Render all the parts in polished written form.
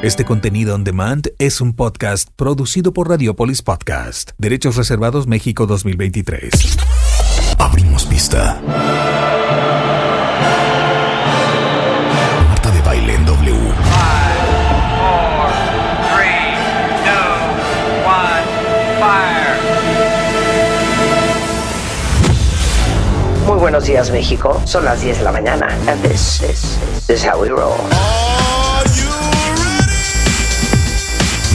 Este contenido on demand es un podcast producido por Radiopolis Podcast. Derechos reservados México 2023. Abrimos pista. Marta de Baile en W. 5, 4, 3, 2, 1, fire. Muy buenos días, México. Son las 10 de la mañana. And this is how we roll.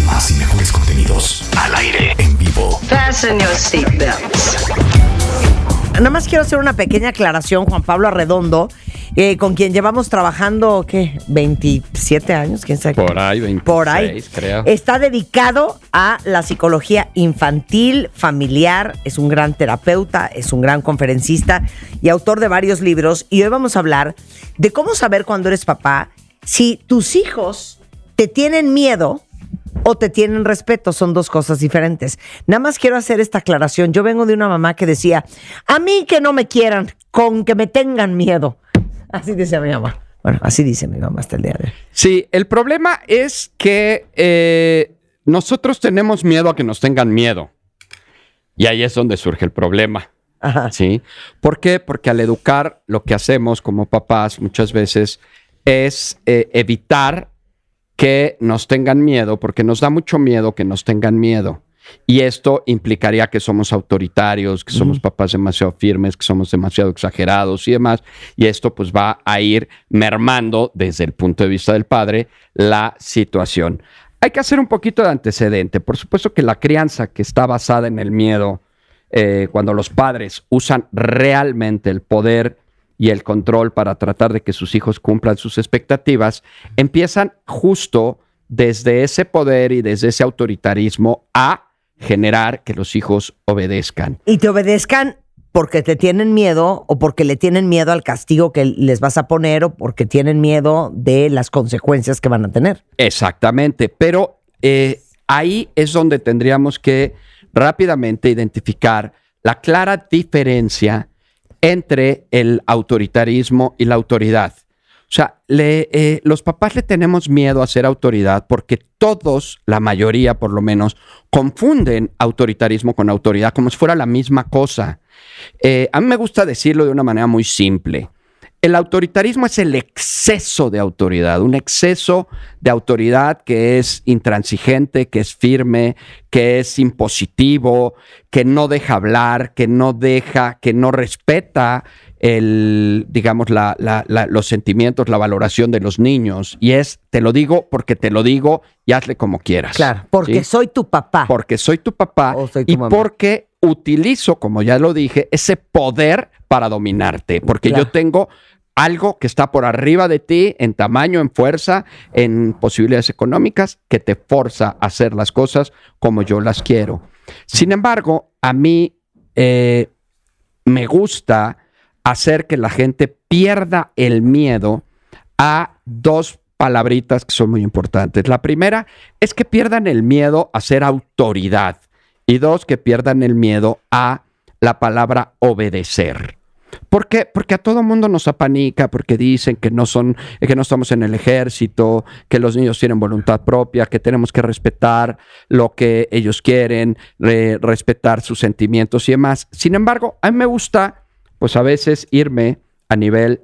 Más y mejores contenidos al aire, en vivo. Fasten your seatbelts. Nada más quiero hacer una pequeña aclaración. Juan Pablo Arredondo, con quien llevamos trabajando, ¿qué? 27 años, ¿quién sabe? Por ahí, 26, Por ahí. creo. Está dedicado a la psicología infantil, familiar, es un gran terapeuta, es un gran conferencista y autor de varios libros. Y hoy vamos a hablar de cómo saber cuando eres papá si tus hijos te tienen miedo o te tienen respeto. Son dos cosas diferentes. Nada más quiero hacer esta aclaración. Yo vengo de una mamá que decía, a mí que no me quieran, con que me tengan miedo. Así decía mi mamá. Bueno, así dice mi mamá hasta el día de hoy. Sí, el problema es que nosotros tenemos miedo a que nos tengan miedo. Y ahí es donde surge el problema. Ajá. ¿Sí? ¿Por qué? Porque al educar, lo que hacemos como papás muchas veces es evitar que nos tengan miedo, porque nos da mucho miedo que nos tengan miedo. Y esto implicaría que somos autoritarios, que somos papás demasiado firmes, que somos demasiado exagerados y demás. Y esto pues va a ir mermando desde el punto de vista del padre la situación. Hay que hacer un poquito de antecedente. Por supuesto que la crianza que está basada en el miedo, cuando los padres usan realmente el poder y el control para tratar de que sus hijos cumplan sus expectativas, empiezan justo desde ese poder y desde ese autoritarismo a generar que los hijos obedezcan. Y te obedezcan porque te tienen miedo o porque le tienen miedo al castigo que les vas a poner o porque tienen miedo de las consecuencias que van a tener. Exactamente, pero ahí es donde tendríamos que rápidamente identificar la clara diferencia entre el autoritarismo y la autoridad. O sea, los papás le tenemos miedo a ser autoridad porque todos, la mayoría por lo menos, confunden autoritarismo con autoridad como si fuera la misma cosa. A mí me gusta decirlo de una manera muy simple. El autoritarismo es el exceso de autoridad, un exceso de autoridad que es intransigente, que es firme, que es impositivo, que no deja hablar, que no respeta los sentimientos, la valoración de los niños. Y te lo digo porque te lo digo y hazle como quieras. Claro, porque ¿sí? soy tu papá. Porque soy tu papá O soy tu y mamá. porque utilizo, como ya lo dije, ese poder para dominarte. Porque Claro. yo tengo algo que está por arriba de ti en tamaño, en fuerza, en posibilidades económicas, que te forza a hacer las cosas como yo las quiero. Sin embargo, a mí me gusta hacer que la gente pierda el miedo a dos palabritas que son muy importantes. La primera es que pierdan el miedo a ser autoridad y dos, que pierdan el miedo a la palabra obedecer. ¿Por qué? Porque a todo mundo nos apanica, porque dicen que no estamos en el ejército, que los niños tienen voluntad propia, que tenemos que respetar lo que ellos quieren, respetar sus sentimientos y demás. Sin embargo, a mí me gusta, pues a veces irme a nivel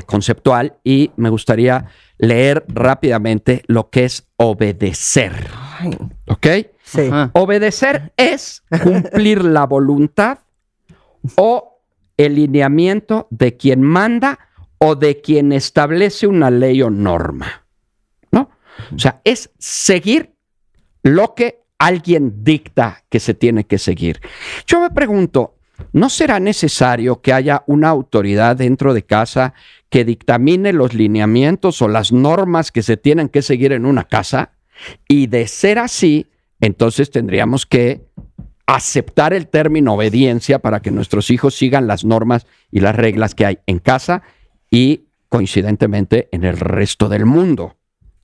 conceptual y me gustaría leer rápidamente lo que es obedecer. Ay, ¿Ok? sí. Obedecer es cumplir la voluntad o el lineamiento de quien manda o de quien establece una ley o norma, ¿no? O sea, es seguir lo que alguien dicta que se tiene que seguir. Yo me pregunto, ¿no será necesario que haya una autoridad dentro de casa que dictamine los lineamientos o las normas que se tienen que seguir en una casa? Y de ser así, entonces tendríamos que aceptar el término obediencia para que nuestros hijos sigan las normas y las reglas que hay en casa y, coincidentemente, en el resto del mundo,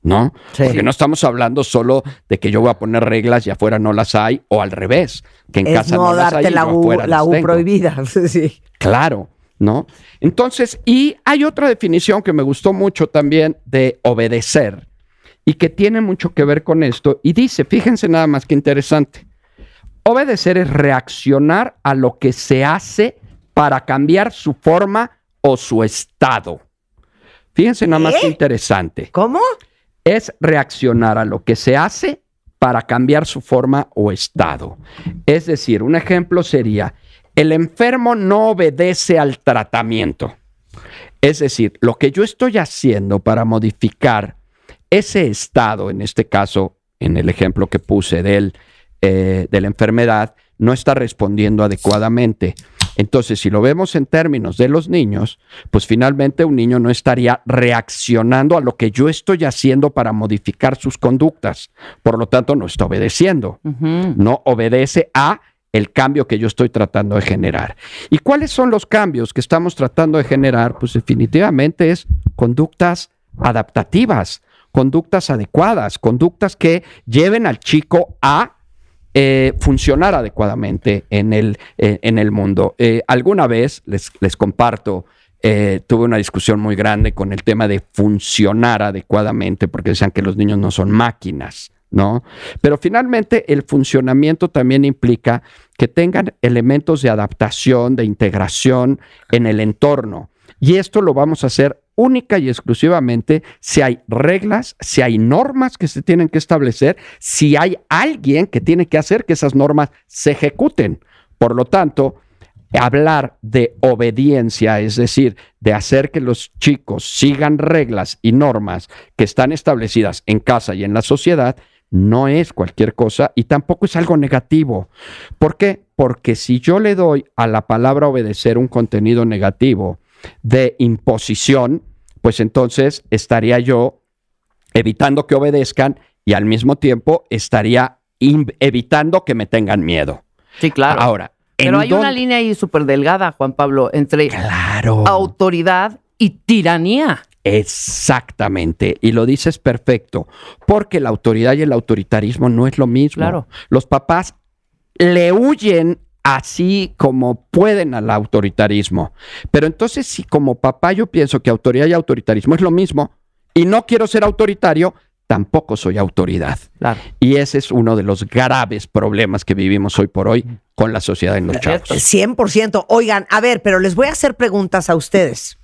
¿no? Sí. Porque no estamos hablando solo de que yo voy a poner reglas y afuera no las hay, o al revés, que en Es casa no no las hay darte y la yo U, afuera la las U tengo. prohibida. Sí. Claro, ¿no? Entonces, y hay otra definición que me gustó mucho también de obedecer, y que tiene mucho que ver con esto. Y dice, fíjense nada más que interesante, obedecer es reaccionar a lo que se hace para cambiar su forma o su estado. Fíjense nada más que interesante. ¿Cómo? Es reaccionar a lo que se hace para cambiar su forma o estado. Es decir, un ejemplo sería, el enfermo no obedece al tratamiento. Es decir, lo que yo estoy haciendo para modificar ese estado, en este caso, en el ejemplo que puse de la enfermedad, no está respondiendo adecuadamente. Entonces, si lo vemos en términos de los niños, pues finalmente un niño no estaría reaccionando a lo que yo estoy haciendo para modificar sus conductas. Por lo tanto, no está obedeciendo. No obedece a el cambio que yo estoy tratando de generar. ¿Y cuáles son los cambios que estamos tratando de generar? Pues definitivamente es conductas adaptativas, conductas adecuadas, conductas que lleven al chico a funcionar adecuadamente en el mundo. Alguna vez, les comparto, tuve una discusión muy grande con el tema de funcionar adecuadamente, porque decían que los niños no son máquinas, ¿no? Pero finalmente el funcionamiento también implica que tengan elementos de adaptación, de integración en el entorno. Y esto lo vamos a hacer única y exclusivamente si hay reglas, si hay normas que se tienen que establecer, si hay alguien que tiene que hacer que esas normas se ejecuten. Por lo tanto, hablar de obediencia, es decir, de hacer que los chicos sigan reglas y normas que están establecidas en casa y en la sociedad, no es cualquier cosa y tampoco es algo negativo. ¿Por qué? Porque si yo le doy a la palabra obedecer un contenido negativo de imposición, pues entonces estaría yo evitando que obedezcan y al mismo tiempo estaría evitando que me tengan miedo. Sí, claro. Ahora, pero hay una línea ahí súper delgada, Juan Pablo, entre autoridad y tiranía. Exactamente, y lo dices perfecto, porque la autoridad y el autoritarismo no es lo mismo. Claro. Los papás le huyen así como pueden al autoritarismo. Pero entonces, si como papá yo pienso que autoridad y autoritarismo es lo mismo y no quiero ser autoritario, tampoco soy autoridad. Claro. Y ese es uno de los graves problemas que vivimos hoy por hoy con la sociedad en los chavos. 100%. Oigan, a ver, pero les voy a hacer preguntas a ustedes.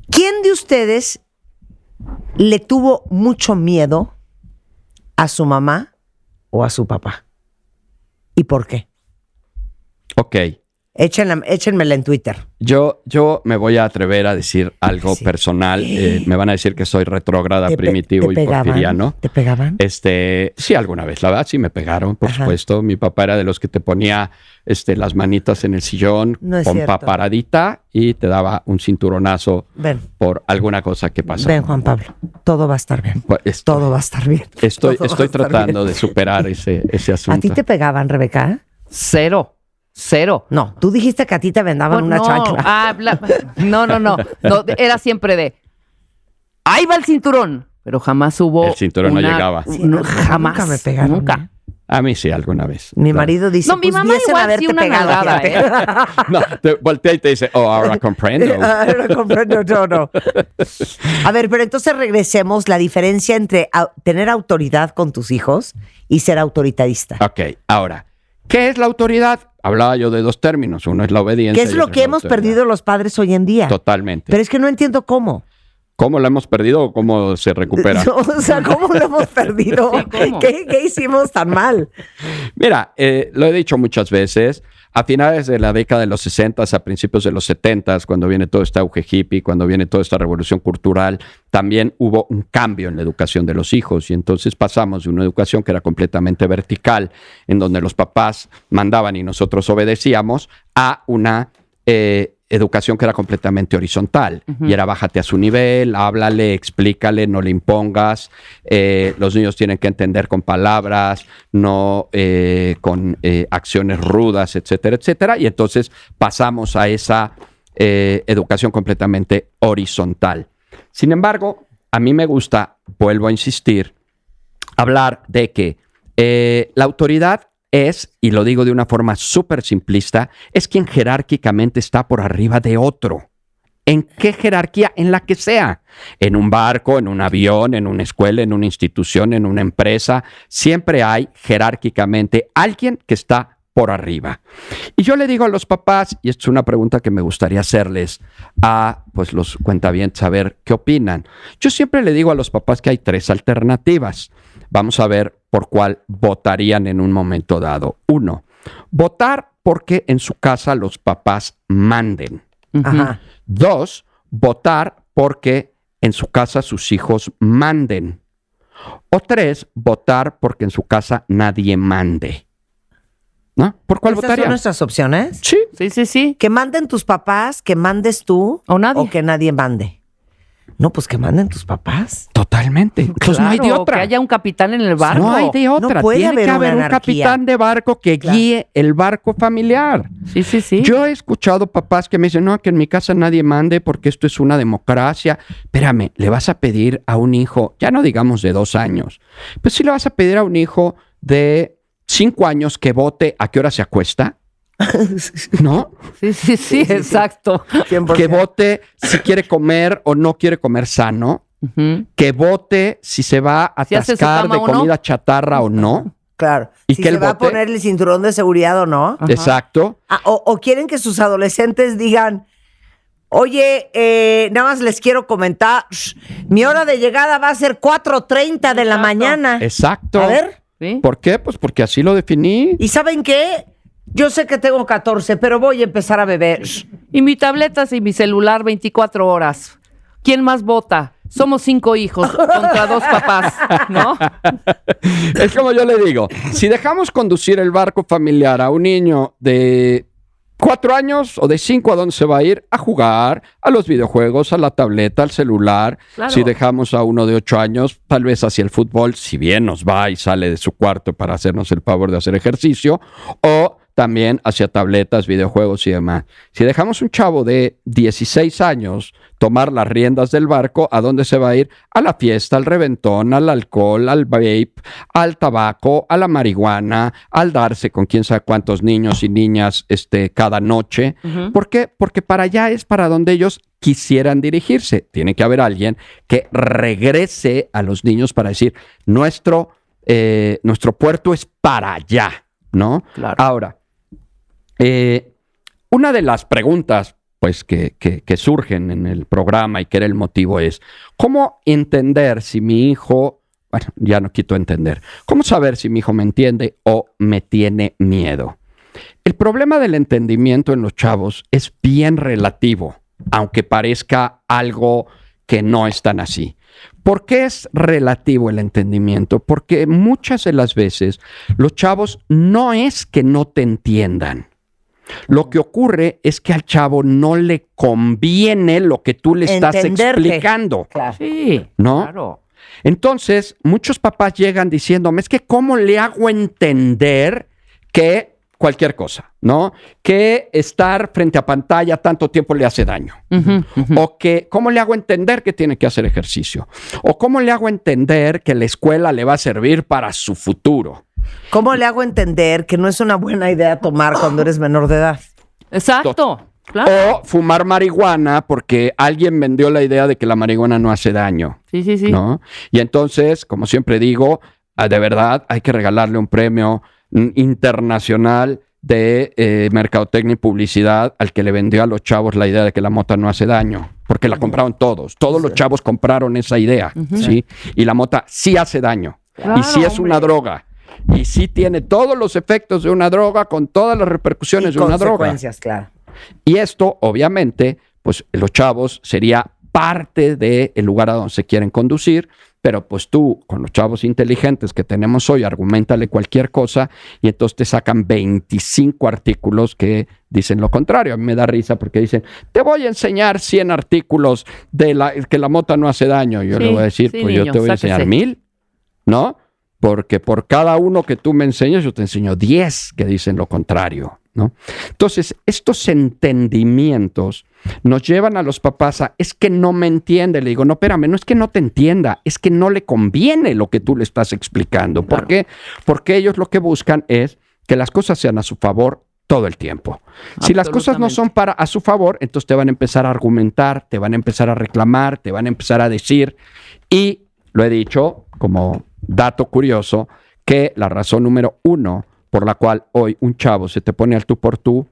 ¿Quién de ustedes le tuvo mucho miedo a su mamá o a su papá? ¿Y por qué? Ok. Échenmela en Twitter. Yo me voy a atrever a decir algo personal. Me van a decir que soy retrógrada, primitivo y porfiriano. ¿Te pegaban? Sí, alguna vez. La verdad, sí me pegaron, por supuesto. Mi papá era de los que te ponía las manitas en el sillón, pompa paradita y te daba un cinturonazo por alguna cosa que pasó. Ven, Juan Pablo. Todo va a estar bien. Todo va a estar bien. Estoy tratando de superar ese asunto. ¿A ti te pegaban, Rebeca? Cero. No, tú dijiste que a ti te vendaban una chancla. No. Era siempre de, ahí va el cinturón. Pero jamás hubo el cinturón no llegaba. Jamás. Nunca me pegaron. Nunca. A mí sí, alguna vez. Mi marido dice, no, mi mamá igual haberte sí una pegado. Nalgada, No, te voltea y te dice, ahora comprendo. Ahora comprendo, no. A ver, pero entonces regresemos la diferencia entre tener autoridad con tus hijos y ser autoritarista. Ok, ahora, ¿qué es la autoridad? Hablaba yo de dos términos. Uno es la obediencia. ¿Qué es lo que hemos perdido los padres hoy en día? Totalmente. Pero es que no entiendo cómo. ¿Cómo lo hemos perdido o cómo se recupera? O sea, ¿cómo lo hemos perdido? Sí, ¿Qué hicimos tan mal? Mira, lo he dicho muchas veces. A finales de la década de los 60, a principios de los 70, cuando viene todo este auge hippie, cuando viene toda esta revolución cultural, también hubo un cambio en la educación de los hijos. Y entonces pasamos de una educación que era completamente vertical, en donde los papás mandaban y nosotros obedecíamos, a una educación que era completamente horizontal. Y era bájate a su nivel, háblale, explícale, no le impongas. Los niños tienen que entender con palabras, no con acciones rudas, etcétera, etcétera. Y entonces pasamos a esa educación completamente horizontal. Sin embargo, a mí me gusta, vuelvo a insistir, hablar de que la autoridad es, y lo digo de una forma súper simplista, es quien jerárquicamente está por arriba de otro. ¿En qué jerarquía? En la que sea. En un barco, en un avión, en una escuela, en una institución, en una empresa. Siempre hay jerárquicamente alguien que está por arriba. Y yo le digo a los papás, y esto es una pregunta que me gustaría hacerles a pues, los cuentavientes, a ver qué opinan. Yo siempre le digo a los papás que hay 3 alternativas. Vamos a ver por cuál votarían en un momento dado. 1, votar porque en su casa los papás manden. Ajá. 2, votar porque en su casa sus hijos manden. O 3, votar porque en su casa nadie mande. ¿No? ¿Por cuál ¿Estas votaría? son nuestras opciones? Sí. Sí. Que manden tus papás, que mandes tú O nadie. o que nadie mande. No, pues que manden tus papás. Totalmente. Pues no hay de Claro, otra. que haya un capitán en el barco. No hay de otra. No puede Tiene haber que una haber un anarquía. capitán de barco que guíe el barco familiar. Sí. Yo he escuchado papás que me dicen, no, que en mi casa nadie mande porque esto es una democracia. Espérame, le vas a pedir a un hijo, ya no digamos de 2 años, pues sí le vas a pedir a un hijo de 5 años que vote a qué hora se acuesta, ¿no? Sí, exacto. 100%. Que vote si quiere comer o no quiere comer sano, Ujú. que vote si se va a Si hace su atascar cama de o no. comida chatarra o no. Claro. ¿Y si que se él va a vote? poner el cinturón de seguridad o no. Ajá. Exacto. Ah, o quieren que sus adolescentes digan, oye, nada más les quiero comentar, mi hora de llegada va a ser 4:30 de la Exacto. mañana. Exacto. A ver, ¿Sí? ¿Por qué? Pues porque así lo definí. ¿y saben qué? Yo sé que tengo 14, pero voy a empezar a beber. Y mi tableta y mi celular 24 horas. ¿Quién más vota? Somos 5 hijos contra 2 papás, ¿no? Es como yo le digo, si dejamos conducir el barco familiar a un niño de 4 años o de 5, ¿a dónde se va a ir? A jugar, a los videojuegos, a la tableta, al celular. Claro. Si dejamos a uno de 8 años, tal vez hacia el fútbol, si bien nos va y sale de su cuarto para hacernos el favor de hacer ejercicio, o también hacia tabletas, videojuegos y demás. Si dejamos un chavo de 16 años tomar las riendas del barco, ¿a dónde se va a ir? A la fiesta, al reventón, al alcohol, al vape, al tabaco, a la marihuana, al darse con quién sabe cuántos niños y niñas cada noche. ¿Por qué? Porque para allá es para donde ellos quisieran dirigirse. Tiene que haber alguien que regrese a los niños para decir, nuestro puerto es para allá, ¿no? Claro. Ahora, una de las preguntas pues, que surgen en el programa y que era el motivo es, ¿cómo entender si mi hijo, bueno, ya no quito entender, cómo saber si mi hijo me entiende o me tiene miedo? El problema del entendimiento en los chavos es bien relativo, aunque parezca algo que no es tan así. ¿Por qué es relativo el entendimiento? Porque muchas de las veces los chavos no es que no te entiendan. Lo que ocurre es que al chavo no le conviene lo que tú le estás Entenderte. explicando, Claro. Sí, ¿no? claro. Entonces, muchos papás llegan diciéndome, es que ¿cómo le hago entender que cualquier cosa, ¿no? Que estar frente a pantalla tanto tiempo le hace daño. O que, ¿cómo le hago entender que tiene que hacer ejercicio? O ¿cómo le hago entender que la escuela le va a servir para su futuro? ¿Cómo le hago entender que no es una buena idea tomar cuando eres menor de edad? Exacto. Claro. O fumar marihuana porque alguien vendió la idea de que la marihuana no hace daño, Sí. ¿no? Y entonces, como siempre digo, de verdad hay que regalarle un premio internacional de mercadotecnia y publicidad al que le vendió a los chavos la idea de que la mota no hace daño, porque la compraron todos. Todos los chavos compraron esa idea, ¿sí? Y la mota sí hace daño. Claro, y sí es una droga. Y sí tiene todos los efectos de una droga con todas las repercusiones Y de una droga. consecuencias, claro. Y esto, obviamente, pues los chavos sería parte del lugar a donde se quieren conducir, pero pues tú, con los chavos inteligentes que tenemos hoy, argumentale cualquier cosa y entonces te sacan 25 artículos que dicen lo contrario. A mí me da risa porque dicen, te voy a enseñar 100 artículos de que la mota no hace daño. Yo Sí, le voy a decir, sí, pues yo niño, te voy a sáquese. enseñar 1000, ¿no? Porque por cada uno que tú me enseñas, yo te enseño 10 que dicen lo contrario, ¿no? Entonces, estos entendimientos nos llevan a los papás a, es que no me entiende. Le digo, no, espérame, no es que no te entienda, es que no le conviene lo que tú le estás explicando. ¿Por qué? Porque ellos lo que buscan es que las cosas sean a su favor todo el tiempo. Si las cosas no son a su favor, entonces te van a empezar a argumentar, te van a empezar a reclamar, te van a empezar a decir. Y lo he dicho como dato curioso, que la razón número 1 por la cual hoy un chavo se te pone al tú por tú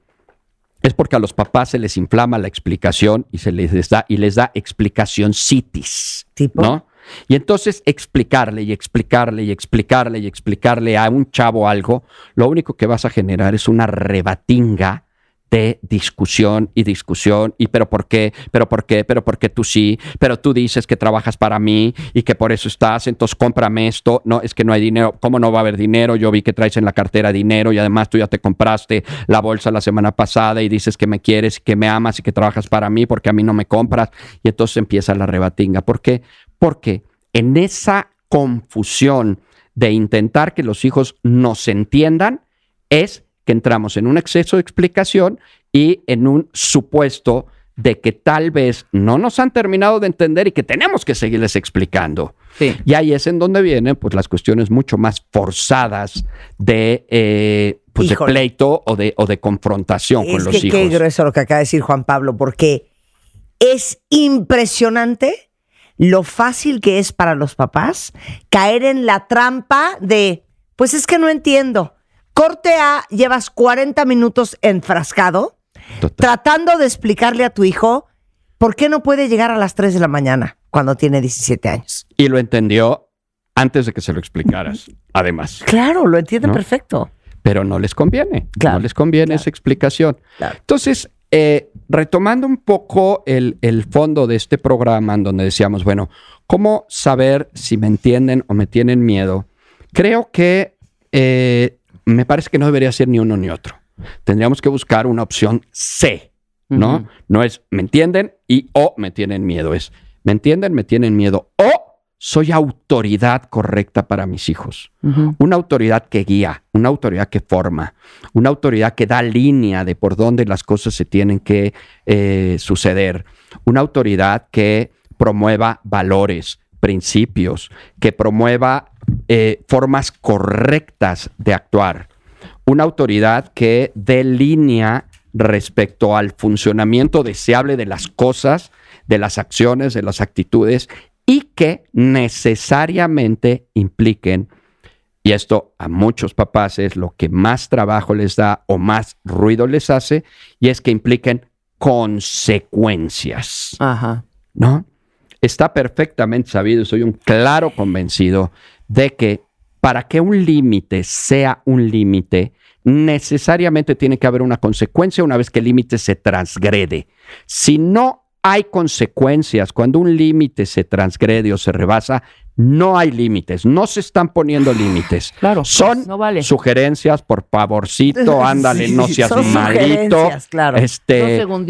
es porque a los papás se les inflama la explicación y les da explicacioncitis, ¿no? Y entonces explicarle a un chavo algo, lo único que vas a generar es una rebatinga de discusión y pero ¿por qué tú sí? Pero tú dices que trabajas para mí y que por eso estás, entonces cómprame esto. No, es que no hay dinero. ¿Cómo no va a haber dinero? Yo vi que traes en la cartera dinero y además tú ya te compraste la bolsa la semana pasada y dices que me quieres, que me amas y que trabajas para mí porque a mí no me compras. Y entonces empieza la rebatinga. ¿Por qué? Porque en esa confusión de intentar que los hijos nos entiendan es que entramos en un exceso de explicación y en un supuesto de que tal vez no nos han terminado de entender y que tenemos que seguirles explicando. Sí. Y ahí es en donde vienen pues las cuestiones mucho más forzadas de pleito o de confrontación con los hijos. Qué grueso lo que acaba de decir Juan Pablo, porque es impresionante lo fácil que es para los papás caer en la trampa de, pues es que no entiendo. Corte A, llevas 40 minutos enfrascado tratando de explicarle a tu hijo por qué no puede llegar a las 3 de la mañana cuando tiene 17 años. Y lo entendió antes de que se lo explicaras, además. Claro, lo entiende perfecto. Pero no les conviene. Claro, no les conviene esa explicación. Claro. Entonces, retomando un poco el fondo de este programa en donde decíamos, bueno, ¿cómo saber si me entienden o me tienen miedo? Creo que me parece que no debería ser ni uno ni otro. Tendríamos que buscar una opción C, ¿no? Uh-huh. No es me entienden o me tienen miedo. Es me entienden, me tienen miedo o soy autoridad correcta para mis hijos. Uh-huh. Una autoridad que guía, una autoridad que forma, una autoridad que da línea de por dónde las cosas se tienen que suceder. Una autoridad que promueva valores, principios, que promueva formas correctas de actuar. Una autoridad que dé línea respecto al funcionamiento deseable de las cosas, de las acciones, de las actitudes y que necesariamente impliquen, y esto a muchos papás es lo que más trabajo les da o más ruido les hace, y es que impliquen consecuencias. Ajá. ¿No? Está perfectamente sabido, soy un claro convencido de que para que un límite sea un límite, necesariamente tiene que haber una consecuencia una vez que el límite se transgrede. Si no hay consecuencias cuando un límite se transgrede o se rebasa, no hay límites, no se están poniendo límites. Claro, son no vale. Sugerencias, por favorcito, ándale, no seas malito, claro.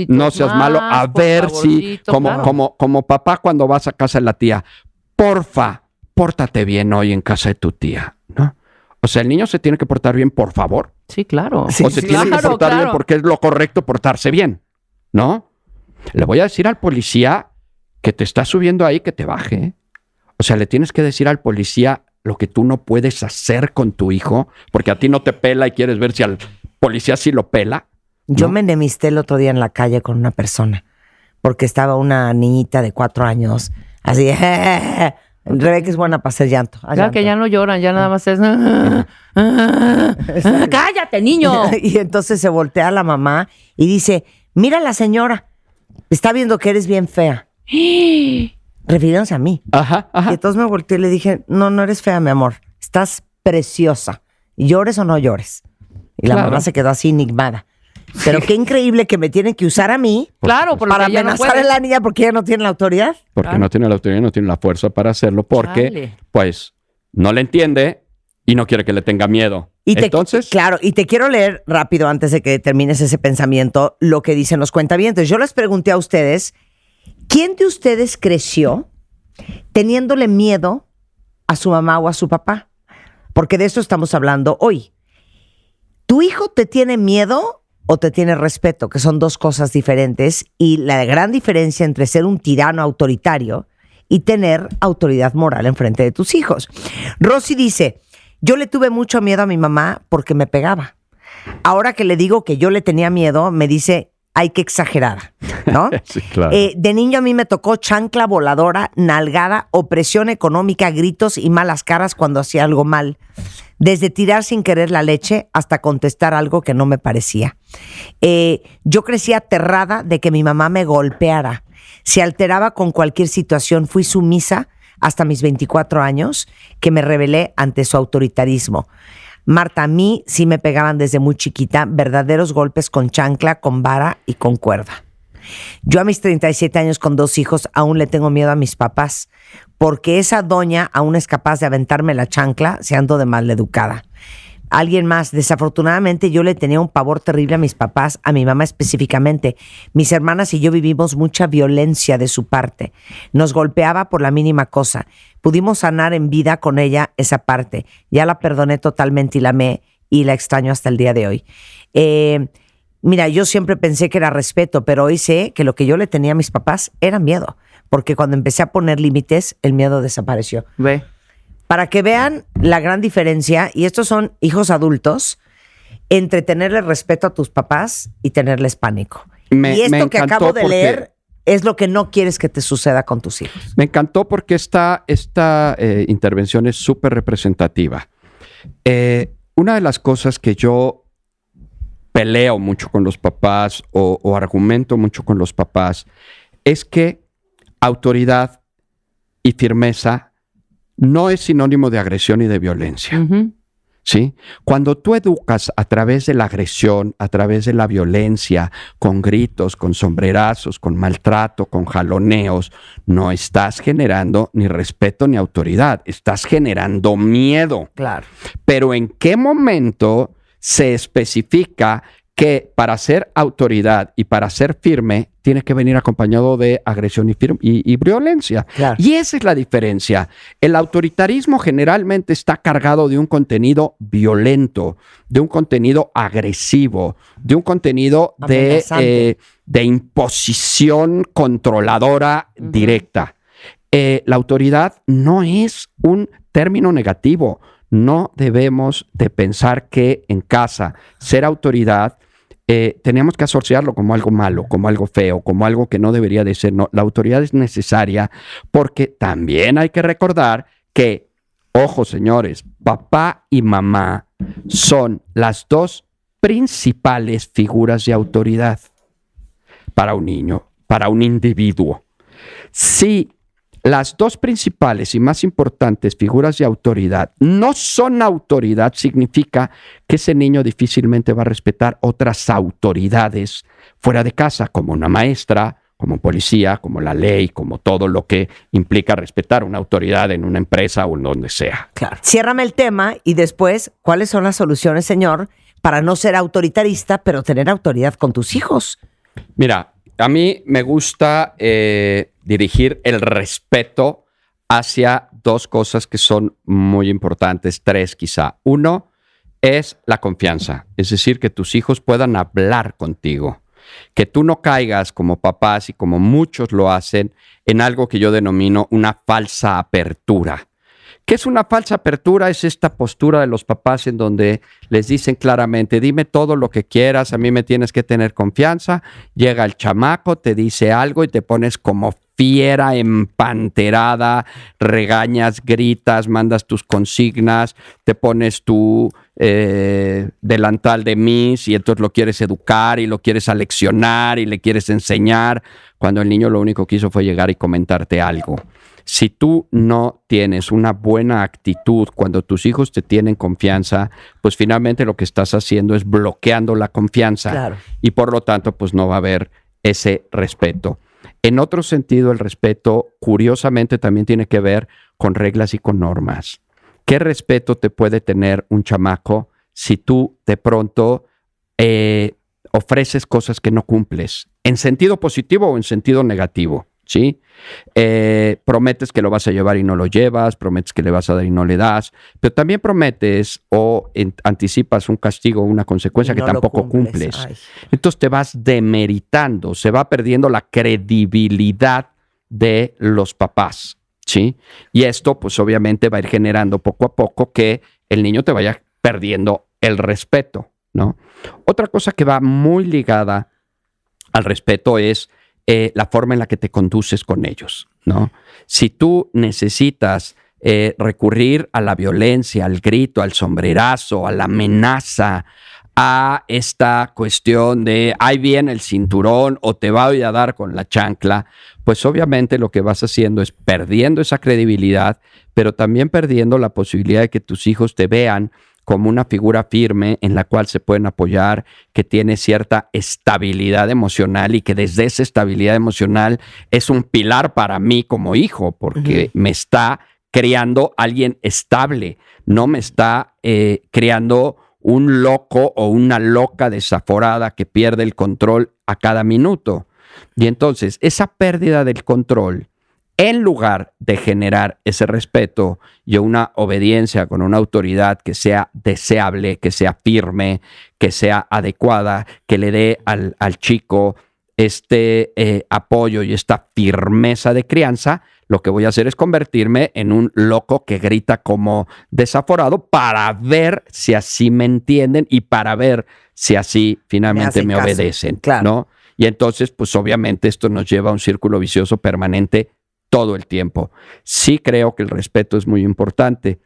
No seas malo, a ver si, como papá cuando vas a casa de la tía, porfa, pórtate bien hoy en casa de tu tía, ¿no? O sea, el niño se tiene que portar bien, por favor. Sí, claro. O se tiene que portar bien porque es lo correcto portarse bien, ¿no? Le voy a decir al policía que te está subiendo ahí que te baje. O sea, le tienes que decir al policía lo que tú no puedes hacer con tu hijo porque a ti no te pela y quieres ver si al policía sí lo pela, ¿no? Yo me enemisté el otro día en la calle con una persona porque estaba una niñita de 4 años así... Rebeca es buena para hacer llanto. Claro que ya no lloran, ya nada más es... ¡Cállate, niño! Y entonces se voltea la mamá y dice, mira la señora, está viendo que eres bien fea. Refiriéndose a mí. Ajá. Y entonces me volteé y le dije, no eres fea, mi amor, estás preciosa. ¿Llores o no llores? Y la mamá se quedó así enigmada. Pero qué increíble que me tienen que usar a mí para amenazar a la niña porque ella no tiene la autoridad. Porque no tiene la autoridad, no tiene la fuerza para hacerlo porque, pues, no le entiende y no quiere que le tenga miedo. Entonces... Claro, y te quiero leer rápido antes de que termines ese pensamiento lo que dicen los cuentavientes. Yo les pregunté a ustedes, ¿quién de ustedes creció teniéndole miedo a su mamá o a su papá? Porque de esto estamos hablando hoy. ¿Tu hijo te tiene miedo o te tiene respeto? Que son dos cosas diferentes, y la gran diferencia entre ser un tirano autoritario y tener autoridad moral enfrente de tus hijos. Rosy dice, yo le tuve mucho miedo a mi mamá porque me pegaba. Ahora que le digo que yo le tenía miedo, me dice, ay, qué exagerada, ¿no? Sí, claro. De niño a mí me tocó chancla voladora, nalgada, opresión económica, gritos y malas caras cuando hacía algo mal. Desde tirar sin querer la leche hasta contestar algo que no me parecía. Yo crecí aterrada de que mi mamá me golpeara. Se alteraba con cualquier situación. Fui sumisa hasta mis 24 años, que me rebelé ante su autoritarismo. Marta, a mí sí me pegaban desde muy chiquita, verdaderos golpes con chancla, con vara y con cuerda. Yo a mis 37 años con 2 hijos aún le tengo miedo a mis papás, porque esa doña aún es capaz de aventarme la chancla si ando de maleducada. Alguien más, desafortunadamente yo le tenía un pavor terrible a mis papás, a mi mamá específicamente. Mis hermanas y yo vivimos mucha violencia de su parte. Nos golpeaba por la mínima cosa. Pudimos sanar en vida con ella esa parte. Ya la perdoné totalmente y la amé y la extraño hasta el día de hoy. Mira, yo siempre pensé que era respeto, pero hoy sé que lo que yo le tenía a mis papás era miedo, porque cuando empecé a poner límites, el miedo desapareció. Ve. Para que vean la gran diferencia, y estos son hijos adultos, entre tenerle respeto a tus papás y tenerles pánico. Y esto que acabo de leer es lo que no quieres que te suceda con tus hijos. Me encantó porque esta intervención es súper representativa. Una de las cosas que yo peleo mucho con los papás o argumento mucho con los papás es que autoridad y firmeza no es sinónimo de agresión y de violencia. Ujú. ¿Sí? Cuando tú educas a través de la agresión, a través de la violencia, con gritos, con sombrerazos, con maltrato, con jaloneos, no estás generando ni respeto ni autoridad, estás generando miedo. Claro. Pero ¿en qué momento se especifica que para ser autoridad y para ser firme tiene que venir acompañado de agresión y violencia? Claro. Y esa es la diferencia. El autoritarismo generalmente está cargado de un contenido violento, de un contenido agresivo, de un contenido de imposición controladora directa. La autoridad no es un término negativo. No debemos de pensar que en casa ser autoridad tenemos que asociarlo como algo malo, como algo feo, como algo que no debería de ser. No, la autoridad es necesaria porque también hay que recordar que, ojo señores, papá y mamá son las dos principales figuras de autoridad para un niño, para un individuo. Si las dos principales y más importantes figuras de autoridad no son autoridad, significa que ese niño difícilmente va a respetar otras autoridades fuera de casa, como una maestra, como un policía, como la ley, como todo lo que implica respetar una autoridad en una empresa o en donde sea. Claro. Ciérrame el tema y después, ¿cuáles son las soluciones, señor, para no ser autoritarista, pero tener autoridad con tus hijos? Mira, a mí me gusta dirigir el respeto hacia dos cosas que son muy importantes, 3 quizá. 1 es la confianza, es decir, que tus hijos puedan hablar contigo, que tú no caigas como papás y como muchos lo hacen en algo que yo denomino una falsa apertura. ¿Qué es una falsa apertura? Es esta postura de los papás en donde les dicen claramente, dime todo lo que quieras, a mí me tienes que tener confianza. Llega el chamaco, te dice algo y te pones como fiera empanterada, regañas, gritas, mandas tus consignas, te pones tu delantal de Miss y entonces lo quieres educar y lo quieres aleccionar y le quieres enseñar, cuando el niño lo único que hizo fue llegar y comentarte algo. Si tú no tienes una buena actitud cuando tus hijos te tienen confianza, pues finalmente lo que estás haciendo es bloqueando la confianza. Claro. Y por lo tanto, pues no va a haber ese respeto. En otro sentido, el respeto, curiosamente, también tiene que ver con reglas y con normas. ¿Qué respeto te puede tener un chamaco si tú de pronto ofreces cosas que no cumples? En sentido positivo o en sentido negativo. ¿Sí? Prometes que lo vas a llevar y no lo llevas, prometes que le vas a dar y no le das, pero también prometes o anticipas un castigo o una consecuencia que tampoco cumples. Entonces te vas demeritando, se va perdiendo la credibilidad de los papás, ¿sí? Y esto pues obviamente va a ir generando poco a poco que el niño te vaya perdiendo el respeto. ¿no? Otra cosa que va muy ligada al respeto es la forma en la que te conduces con ellos, ¿no? Si tú necesitas recurrir a la violencia, al grito, al sombrerazo, a la amenaza, a esta cuestión de ahí viene el cinturón o te voy a dar con la chancla, pues obviamente lo que vas haciendo es perdiendo esa credibilidad, pero también perdiendo la posibilidad de que tus hijos te vean como una figura firme en la cual se pueden apoyar, que tiene cierta estabilidad emocional y que desde esa estabilidad emocional es un pilar para mí como hijo, porque me está creando alguien estable, no me está creando un loco o una loca desaforada que pierde el control a cada minuto. Y entonces esa pérdida del control, en lugar de generar ese respeto y una obediencia con una autoridad que sea deseable, que sea firme, que sea adecuada, que le dé al chico este apoyo y esta firmeza de crianza, lo que voy a hacer es convertirme en un loco que grita como desaforado para ver si así me entienden y para ver si así finalmente me obedecen, claro, ¿no? Y entonces, pues obviamente esto nos lleva a un círculo vicioso permanente todo el tiempo. Sí creo que el respeto es muy importante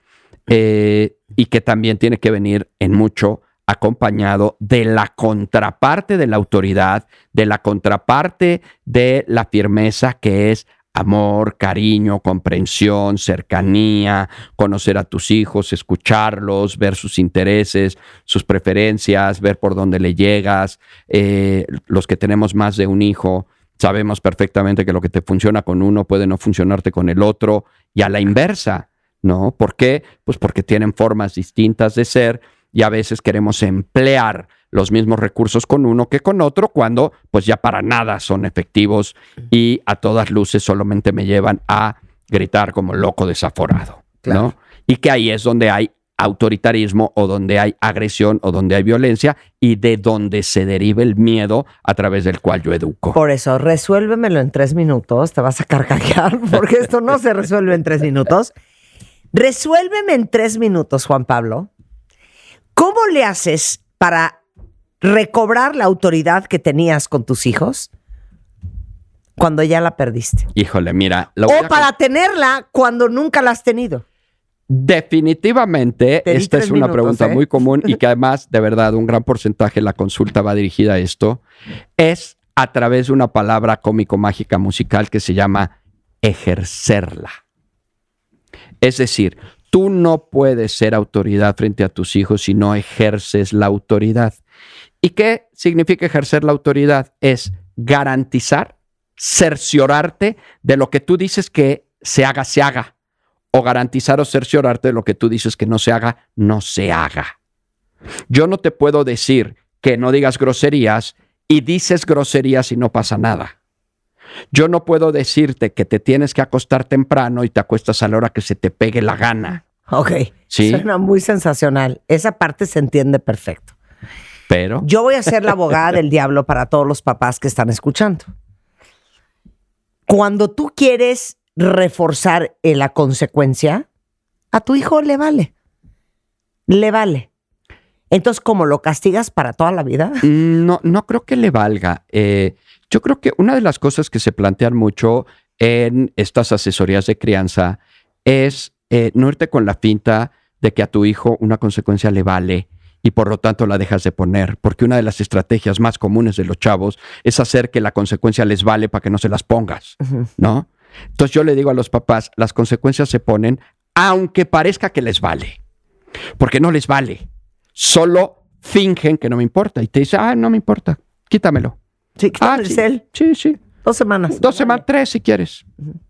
y que también tiene que venir en mucho acompañado de la contraparte de la autoridad, de la contraparte de la firmeza, que es amor, cariño, comprensión, cercanía, conocer a tus hijos, escucharlos, ver sus intereses, sus preferencias, ver por dónde le llegas. Los que tenemos más de un hijo sabemos perfectamente que lo que te funciona con uno puede no funcionarte con el otro, y a la inversa, ¿no? ¿Por qué? Pues porque tienen formas distintas de ser y a veces queremos emplear los mismos recursos con uno que con otro, cuando pues ya para nada son efectivos y a todas luces solamente me llevan a gritar como loco desaforado, claro, ¿no? Y que ahí es donde hay autoritarismo o donde hay agresión o donde hay violencia y de donde se deriva el miedo a través del cual yo educo. Por eso, resuélvemelo en 3 minutos, te vas a carcajear porque esto no se resuelve en 3 minutos. Resuélveme en 3 minutos, Juan Pablo, ¿cómo le haces para recobrar la autoridad que tenías con tus hijos cuando ya la perdiste? Híjole, mira. O para tenerla cuando nunca la has tenido. Definitivamente, esta es una pregunta muy común y que además, de verdad, un gran porcentaje de la consulta va dirigida a esto. Es a través de una palabra cómico-mágica musical que se llama ejercerla. Es decir, tú no puedes ser autoridad frente a tus hijos si no ejerces la autoridad. ¿Y qué significa ejercer la autoridad? Es garantizar, cerciorarte de lo que tú dices que se haga, se haga. O garantizar o cerciorarte de lo que tú dices que no se haga, no se haga. Yo no te puedo decir que no digas groserías y dices groserías y no pasa nada. Yo no puedo decirte que te tienes que acostar temprano y te acuestas a la hora que se te pegue la gana. Ok, ¿sí? Suena muy sensacional. Esa parte se entiende perfecto. Pero yo voy a ser la abogada del diablo para todos los papás que están escuchando. Cuando tú quieres reforzar la consecuencia, a tu hijo le vale. Le vale. Entonces, ¿cómo lo castigas para toda la vida? No creo que le valga. Yo creo que una de las cosas que se plantean mucho en estas asesorías de crianza es no irte con la finta de que a tu hijo una consecuencia le vale y por lo tanto la dejas de poner, porque una de las estrategias más comunes de los chavos es hacer que la consecuencia les vale para que no se las pongas, ¿no? Entonces yo le digo a los papás, las consecuencias se ponen aunque parezca que les vale, porque no les vale. Solo fingen que no me importa y te dicen, no me importa, quítamelo. Sí, quítame el cel. Sí. 2 semanas. 2 semanas, 3 si quieres.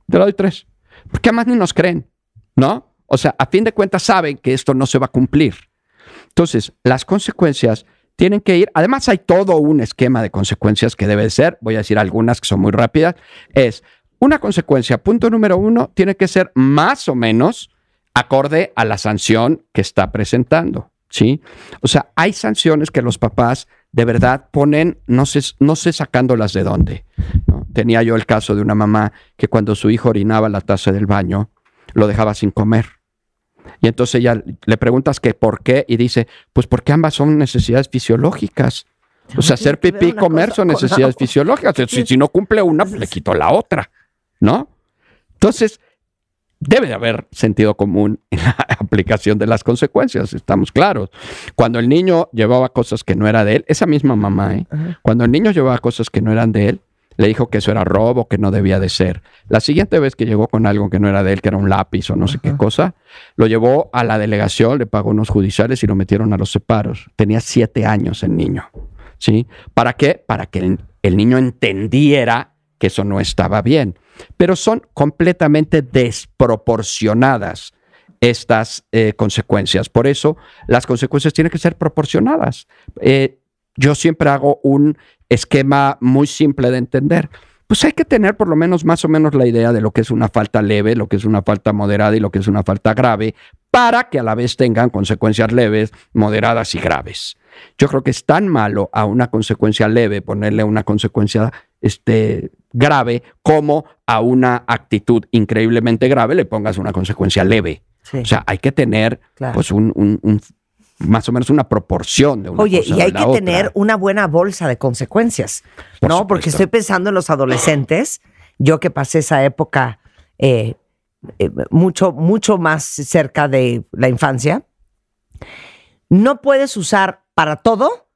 Te lo doy 3. Porque además ni nos creen, ¿no? O sea, a fin de cuentas saben que esto no se va a cumplir. Entonces, las consecuencias tienen que ir. Además, hay todo un esquema de consecuencias que debe ser. Voy a decir algunas que son muy rápidas. Es una consecuencia, punto número 1, tiene que ser más o menos acorde a la sanción que está presentando, ¿sí? O sea, hay sanciones que los papás de verdad ponen, no sé sacándolas de dónde, ¿no? Tenía yo el caso de una mamá que cuando su hijo orinaba la taza del baño, lo dejaba sin comer. Y entonces ya le preguntas que por qué y dice, pues porque ambas son necesidades fisiológicas. O sea, hacer tiene que ver pipí y una comer cosa son con necesidades la fisiológicas. Si no cumple una, pues le quito la otra, ¿no? Entonces, debe de haber sentido común en la aplicación de las consecuencias, estamos claros. Cuando el niño llevaba cosas que no era de él, esa misma mamá, cuando el niño llevaba cosas que no eran de él, le dijo que eso era robo, que no debía de ser. La siguiente vez que llegó con algo que no era de él, que era un lápiz o no sé qué cosa, lo llevó a la delegación, le pagó unos judiciales y lo metieron a los separos. Tenía 7 años el niño, ¿sí? ¿Para qué? Para que el niño entendiera que eso no estaba bien. Pero son completamente desproporcionadas estas consecuencias. Por eso las consecuencias tienen que ser proporcionadas. Yo siempre hago un esquema muy simple de entender. Pues hay que tener por lo menos más o menos la idea de lo que es una falta leve, lo que es una falta moderada y lo que es una falta grave, para que a la vez tengan consecuencias leves, moderadas y graves. Yo creo que es tan malo a una consecuencia leve ponerle una consecuencia grave como a una actitud increíblemente grave le pongas una consecuencia leve. Sí. O sea, hay que tener pues más o menos una proporción de una cosa y hay de la que otra. tener una buena bolsa de consecuencias, Por ¿no? supuesto. Porque estoy pensando en los adolescentes, yo que pasé esa época mucho más cerca de la infancia. No puedes usar para todo.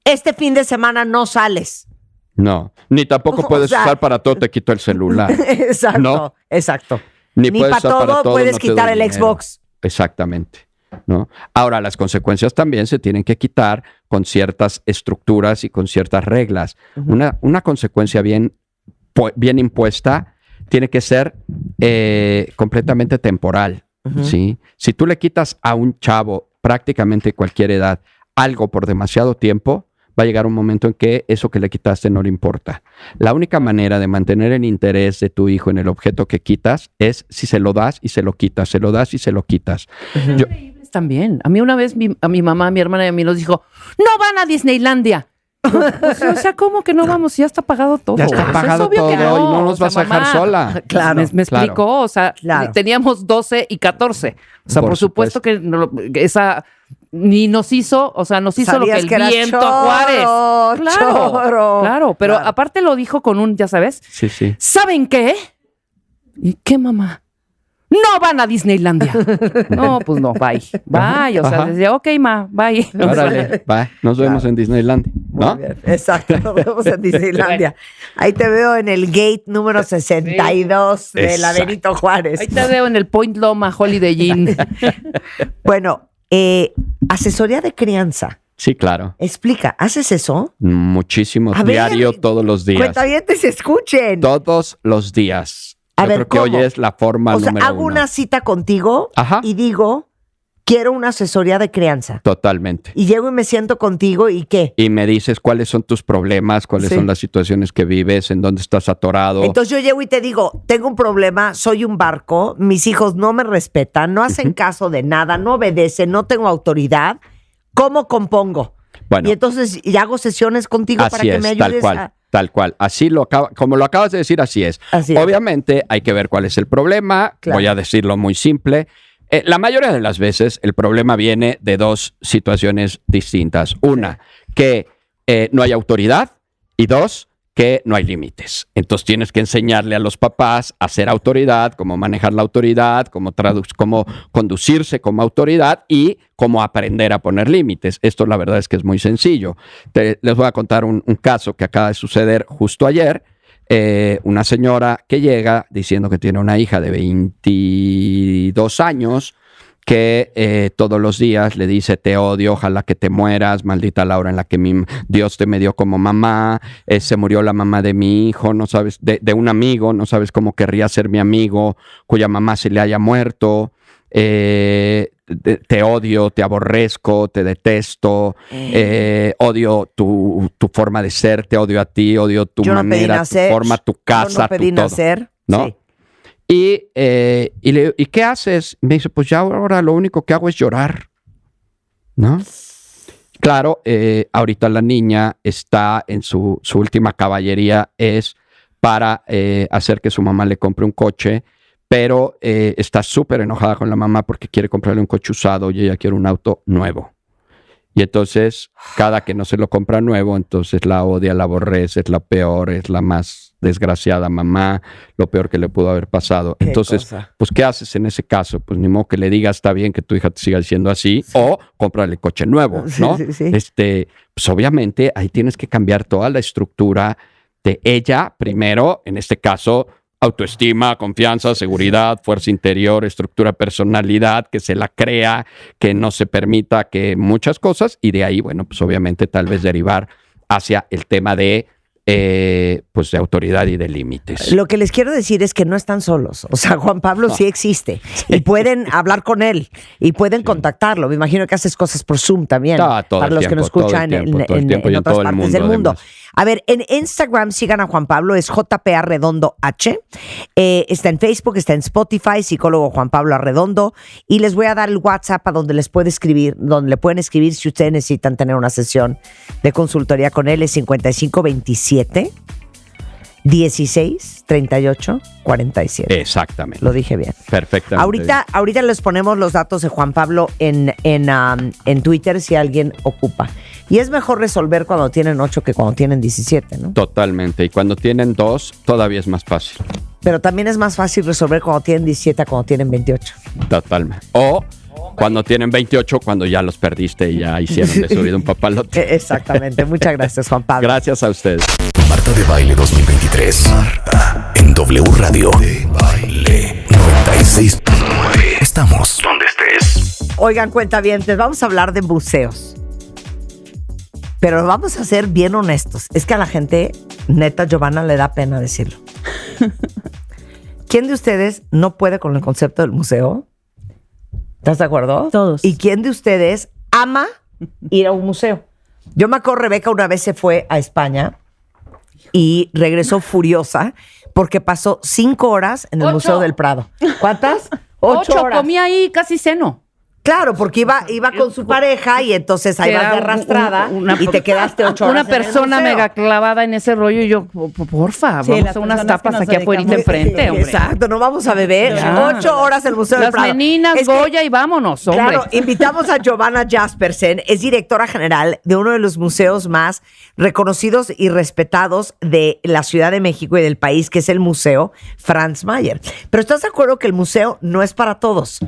Este fin de semana no sales. No, ni tampoco puedes usar para todo, te quito el celular. Exacto, ¿no? exacto. Ni para usar todo puedes no te quitar doy el dinero. Xbox. Exactamente, ¿no? Ahora, las consecuencias también se tienen que quitar con ciertas estructuras y con ciertas reglas. Una consecuencia bien impuesta tiene que ser completamente temporal, ¿sí? Si tú le quitas a un chavo prácticamente cualquier edad algo por demasiado tiempo, va a llegar un momento en que eso que le quitaste no le importa. La única manera de mantener el interés de tu hijo en el objeto que quitas es si se lo das y se lo quitas, se lo das y se lo quitas. Yo, también. A mí una vez a mi mamá, mi hermana y a mí nos dijo, no van a Disneylandia. Pues, o sea, ¿cómo que no vamos? Ya está pagado todo. ya está Pues, pagado es obvio todo que y no nos o sea, vas a dejar mamá, sola. Claro. Me explicó, o sea, teníamos 12 y 14. O sea, por supuesto que esa ni nos hizo, o sea, nos hizo lo que el viento Juárez. Claro, pero aparte lo dijo con un, ya sabes. Sí, sí. ¿Saben qué? ¿Y qué, mamá? No van a Disneylandia. No, pues no, bye. Bye. O sea, decía, ok, ma, bye. Órale, bye. Nos vemos en Disneyland, ¿no? Muy bien. Exacto, nos vemos en Disneylandia. Ahí te veo en el gate número 62 de la Benito Juárez. Ahí te veo en el Point Loma Holiday Inn. Bueno, asesoría de crianza. Sí, claro. Explica, ¿haces eso? Muchísimo, diario, todos los días. Cuentavientes, escuchen. Todos los días. A Yo ver, creo que ¿cómo? hoy es la forma O sea, número hago 1. una cita contigo y digo, quiero una asesoría de crianza. Totalmente. Y llego y me siento contigo y ¿qué? Y me dices cuáles son tus problemas, cuáles son las situaciones que vives, en dónde estás atorado. Entonces yo llego y te digo, tengo un problema, soy un barco, mis hijos no me respetan, no hacen caso de nada, no obedecen, no tengo autoridad. ¿Cómo compongo? Bueno, y entonces y hago sesiones contigo para que me ayudes Tal cual. Así como lo acabas de decir, así es. Obviamente hay que ver cuál es el problema. Claro. Voy a decirlo muy simple. La mayoría de las veces el problema viene de 2 situaciones distintas. Una, que no hay autoridad, y 2, que no hay límites. Entonces tienes que enseñarle a los papás a ser autoridad, cómo manejar la autoridad, cómo conducirse como autoridad y cómo aprender a poner límites. Esto la verdad es que es muy sencillo. Les voy a contar un caso que acaba de suceder justo ayer. Una señora que llega diciendo que tiene una hija de 22 años que todos los días le dice, te odio, ojalá que te mueras, maldita la hora en la que Dios te me dio como mamá, se murió la mamá de mi hijo, no sabes, de un amigo, no sabes cómo querría ser mi amigo cuya mamá se le haya muerto, te odio, te aborrezco, te detesto, odio tu forma de ser, te odio a ti, odio tu manera, tu forma, tu casa, no pedí tu todo, nacer. ¿no? Sí. ¿Y qué haces? Me dice, pues ya ahora lo único que hago es llorar, ¿no? Claro, ahorita la niña está en su última caballería, es para hacer que su mamá le compre un coche, pero está súper enojada con la mamá porque quiere comprarle un coche usado y ella quiere un auto nuevo. Y entonces, cada que no se lo compra nuevo, entonces la odia, la aborrece, es la peor, es la más desgraciada mamá, lo peor que le pudo haber pasado. Entonces, pues, ¿qué haces en ese caso? Pues ni modo que le digas, está bien que tu hija te siga diciendo así, o cómprale coche nuevo, ¿no? Sí. Pues obviamente ahí tienes que cambiar toda la estructura de ella, primero, en este caso, autoestima, confianza, seguridad, fuerza interior, estructura de personalidad, que se la crea, que no se permita que muchas cosas, y de ahí, bueno, pues obviamente tal vez derivar hacia el tema de pues de autoridad y de límites. Lo que les quiero decir es que no están solos. O sea, Juan Pablo sí existe. Y pueden hablar con él. Y pueden contactarlo. Me imagino que haces cosas por Zoom también. Para los que nos escuchan en otras partes del mundo. A ver, en Instagram sigan a Juan Pablo. Es JP Arredondo H. Está en Facebook, está en Spotify. Psicólogo Juan Pablo Arredondo. Y les voy a dar el WhatsApp a donde les puede escribir. Donde le pueden escribir si ustedes necesitan tener una sesión de consultoría con él. Es 5527 16 38 47. Exactamente. Lo dije bien. Perfectamente. Ahorita les ponemos los datos de Juan Pablo en Twitter si alguien ocupa. Y es mejor resolver cuando tienen 8 que cuando tienen 17, ¿no? Totalmente. Y cuando tienen 2, todavía es más fácil. Pero también es más fácil resolver cuando tienen 17 a cuando tienen 28. Totalmente. O cuando tienen 28, cuando ya los perdiste y ya hicieron de su vida un papalote. Exactamente. Muchas gracias, Juan Pablo. Gracias a ustedes. Marta de Baile 2023. Marta en W Radio. De Baile 96.9. Estamos donde estés. Oigan, cuentavientes, vamos a hablar de museos. Pero vamos a ser bien honestos. Es que a la gente, neta, Giovanna, le da pena decirlo. ¿Quién de ustedes no puede con el concepto del museo? ¿Estás de acuerdo? Todos. ¿Y quién de ustedes ama ir a un museo? Yo me acuerdo, Rebeca una vez se fue a España y regresó furiosa porque pasó 5 horas en el Museo del Prado. ¿Cuántas? 8 horas. Comí ahí casi ceno. Claro, porque iba con su pareja y entonces ahí vas de arrastrada y te quedaste 8 horas. Una persona mega clavada en ese rollo y yo, porfa, Sí, vamos a unas tapas aquí afuera enfrente, hombre. Exacto, no vamos a beber. Ya. 8 horas en el Museo del Las Prado. meninas, Goya y vámonos, hombre. Claro, invitamos a Giovanna Jaspersen, es directora general de uno de los museos más reconocidos y respetados de la Ciudad de México y del país, que es el Museo Franz Mayer. Pero ¿estás de acuerdo que el museo no es para todos?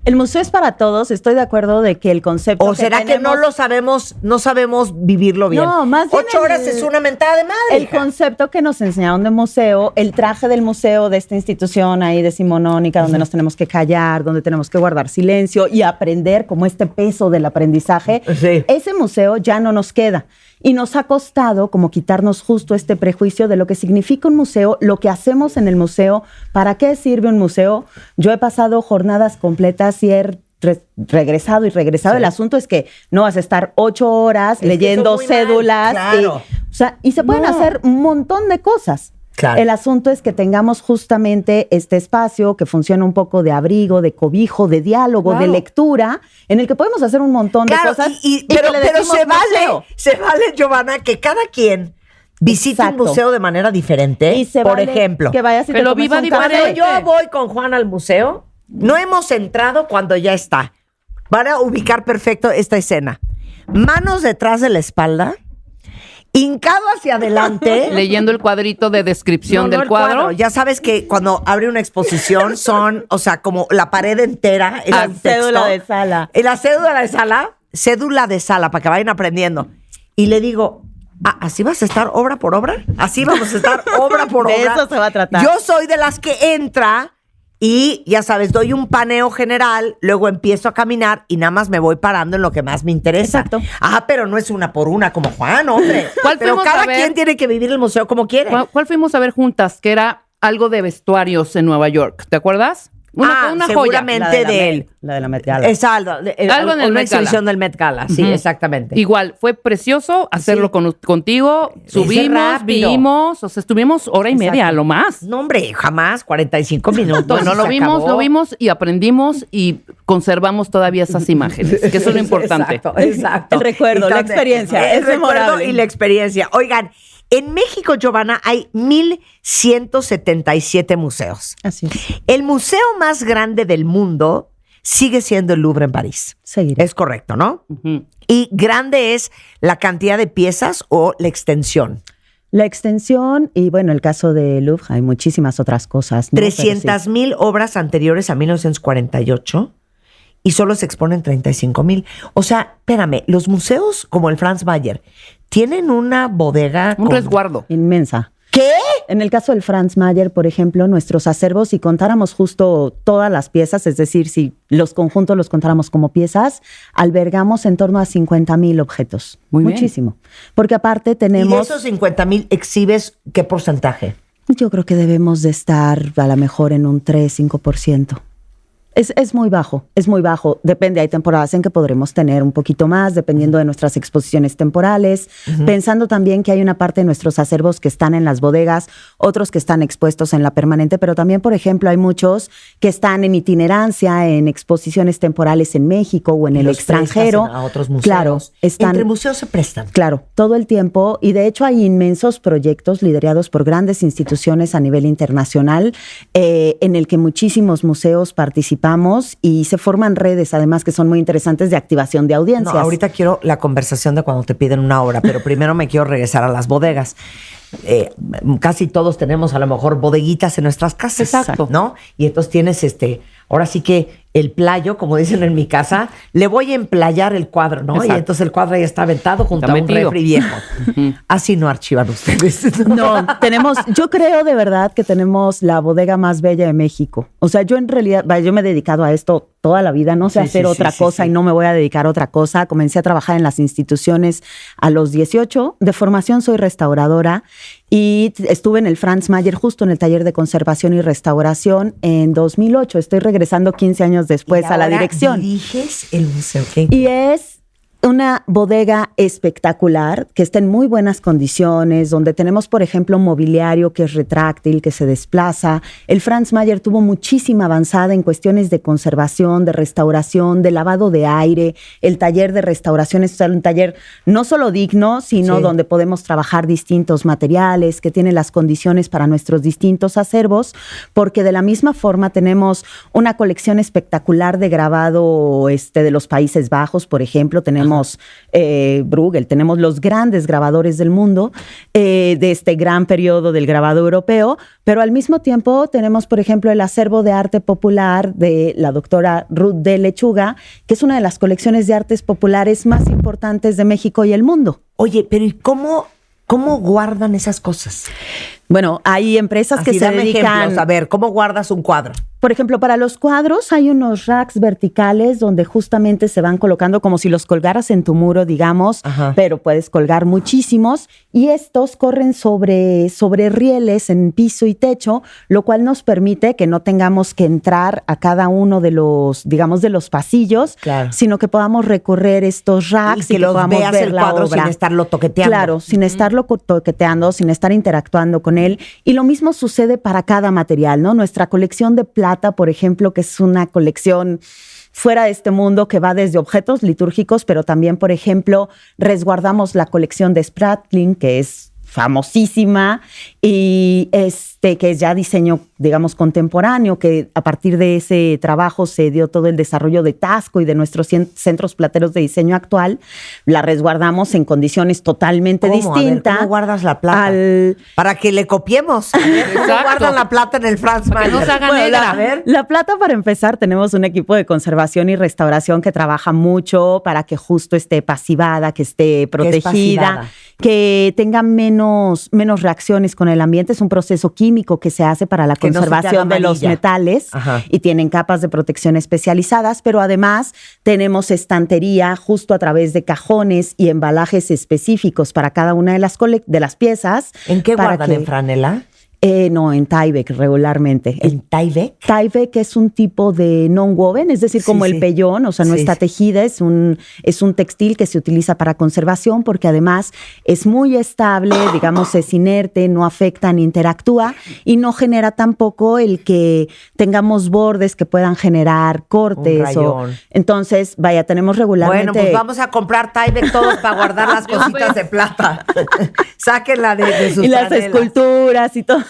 El museo es para todos, estoy de acuerdo de que el concepto ¿O será que no lo sabemos, no sabemos vivirlo bien? No, más bien 8 horas es una mentada de madre. El concepto que nos enseñaron de museo, el traje del museo de esta institución ahí decimonónica, donde nos tenemos que callar, donde tenemos que guardar silencio y aprender como este peso del aprendizaje, ese museo ya no nos queda. Y nos ha costado como quitarnos justo este prejuicio de lo que significa un museo, lo que hacemos en el museo, para qué sirve un museo. Yo he pasado jornadas completas y he regresado y regresado. Sí. El asunto es que no vas a estar 8 horas leyendo cédulas. Claro. Y se pueden hacer un montón de cosas. Claro. El asunto es que tengamos justamente este espacio que funciona un poco de abrigo, de cobijo, de diálogo, de lectura, en el que podemos hacer un montón de cosas. Pero se vale, Giovanna, que cada quien visite un museo de manera diferente. Y por ejemplo, que vayas y te tomes un café. Yo voy con Juan al museo, no hemos entrado cuando ya está. Van a ubicar perfecto esta escena. Manos detrás de la espalda, hincado hacia adelante. Leyendo el cuadrito de descripción del cuadro. Ya sabes que cuando abre una exposición son, o sea, como la pared entera. La cédula de sala. La cédula de sala, para que vayan aprendiendo. Y le digo, ¿así vas a estar obra por obra? Así vamos a estar obra por obra. De eso se va a tratar. Yo soy de las que entra y, ya sabes, doy un paneo general, luego empiezo a caminar y nada más me voy parando en lo que más me interesa. Exacto. Pero no es una por una como Juan, hombre. Pero cada quien tiene que vivir el museo como quiere. ¿Cuál fuimos a ver juntas? Que era algo de vestuarios en Nueva York. ¿Te acuerdas? Una seguramente joya. de él. La de la Met Gala. Es algo en el exhibición del Met Gala, sí, exactamente. Igual, fue precioso hacerlo contigo. Subimos, vimos, o sea, estuvimos hora y media a lo más. No, hombre, jamás, 45 minutos. Bueno, lo vimos y aprendimos y conservamos todavía esas imágenes, que eso es lo importante. Exacto. El recuerdo, la experiencia. El recuerdo y la experiencia. Oigan, En México, Giovanna, hay 1,177 museos. Así es. El museo más grande del mundo sigue siendo el Louvre en París. Seguiré. Es correcto, ¿no? Y grande es la cantidad de piezas o la extensión. La extensión y, bueno, el caso de Louvre, hay muchísimas otras cosas, ¿no? 300,000 obras anteriores a 1948 y solo se exponen 35,000. O sea, espérame, los museos como el Franz Mayer tienen una bodega... Un resguardo. Inmensa. ¿Qué? En el caso del Franz Mayer, por ejemplo, nuestros acervos, si contáramos justo todas las piezas, es decir, si los conjuntos los contáramos como piezas, albergamos en torno a 50,000 objetos. Muchísimo. Porque aparte tenemos... ¿Y de esos 50,000 exhibes qué porcentaje? Yo creo que debemos de estar a lo mejor en un 3-5%. Es muy bajo, es muy bajo. Depende, hay temporadas en que podremos tener un poquito más, dependiendo de nuestras exposiciones temporales. Pensando también que hay una parte de nuestros acervos que están en las bodegas, otros que están expuestos en la permanente, pero también, por ejemplo, hay muchos que están en itinerancia, en exposiciones temporales en México o en el extranjero. A otros museos. Claro, están... Entre museos se prestan. Claro, todo el tiempo. Y de hecho hay inmensos proyectos liderados por grandes instituciones a nivel internacional en el que muchísimos museos participan y se forman redes, además, que son muy interesantes de activación de audiencias. No, ahorita quiero la conversación de cuando te piden una hora, pero primero me quiero regresar a las bodegas. Casi todos tenemos a lo mejor bodeguitas en nuestras casas. Exacto. ¿No? Y entonces tienes ahora sí que el playo, como dicen en mi casa, le voy a emplayar el cuadro, ¿no? Exacto. Y entonces el cuadro ya está aventado junto Está a un metido. refri viejo. Así no archivan ustedes. No, yo creo de verdad que tenemos la bodega más bella de México. O sea, yo en realidad, yo me he dedicado a esto toda la vida, no sé hacer otra cosa y no me voy a dedicar a otra cosa. Comencé a trabajar en las instituciones a los 18. De formación soy restauradora y estuve en el Franz Mayer, justo en el taller de conservación y restauración en 2008. Estoy regresando 15 años después a la dirección. Diriges el museo. ¿Qué? Y es una bodega espectacular, que está en muy buenas condiciones, donde tenemos, por ejemplo, mobiliario que es retráctil, que se desplaza. El Franz Mayer tuvo muchísima avanzada en cuestiones de conservación, de restauración, de lavado de aire. El taller de restauración es un taller no solo digno, sino donde podemos trabajar distintos materiales, que tiene las condiciones para nuestros distintos acervos, porque de la misma forma tenemos una colección espectacular de grabado de los Países Bajos, por ejemplo. Tenemos Bruegel, tenemos los grandes grabadores del mundo de este gran periodo del grabado europeo, pero al mismo tiempo tenemos, por ejemplo, el acervo de arte popular de la doctora Ruth de Lechuga, que es una de las colecciones de artes populares más importantes de México y el mundo. Oye, pero ¿y cómo guardan esas cosas? Bueno, hay empresas que se dedican... Ejemplos. A ver, ¿cómo guardas un cuadro? Por ejemplo, para los cuadros hay unos racks verticales donde justamente se van colocando como si los colgaras en tu muro, digamos, pero puedes colgar muchísimos y estos corren sobre rieles en piso y techo, lo cual nos permite que no tengamos que entrar a cada uno de los, digamos, de los pasillos, sino que podamos recorrer estos racks y que los podamos veas ver el la cuadro obra. sin estarlo toqueteando. Claro, sin estarlo toqueteando, sin estar interactuando con él. Y lo mismo sucede para cada material, ¿no? Nuestra colección de plata, por ejemplo, que es una colección fuera de este mundo que va desde objetos litúrgicos, pero también, por ejemplo, resguardamos la colección de Spratling, que es famosísima y que es ya diseño, digamos, contemporáneo, que a partir de ese trabajo se dio todo el desarrollo de Tasco y de nuestros centros plateros de diseño actual. La resguardamos en condiciones totalmente distintas. ¿Cómo guardas la plata? Para que le copiemos. ¿Cómo guardan la plata en el Franz Mayer? No se haga negra. La plata, para empezar, tenemos un equipo de conservación y restauración que trabaja mucho para que justo esté pasivada, que esté protegida, que tenga menos reacciones con el ambiente. Es un proceso químico que se hace para la conservación de los metales y tienen capas de protección especializadas, pero además tenemos estantería justo a través de cajones y embalajes específicos para cada una de las piezas. ¿En qué guardan? ¿En franela? No, en Tyvek regularmente. ¿En Tyvek? Tyvek es un tipo de non-woven, es decir, como el pellón, o sea, no está tejida, es un textil que se utiliza para conservación porque además es muy estable, digamos, es inerte, no afecta ni interactúa y no genera tampoco el que tengamos bordes que puedan generar cortes. Entonces, vaya, tenemos regularmente... Bueno, pues vamos a comprar Tyvek todos para guardar las cositas de plata. Sáquenla de sus y las esculturas y todo.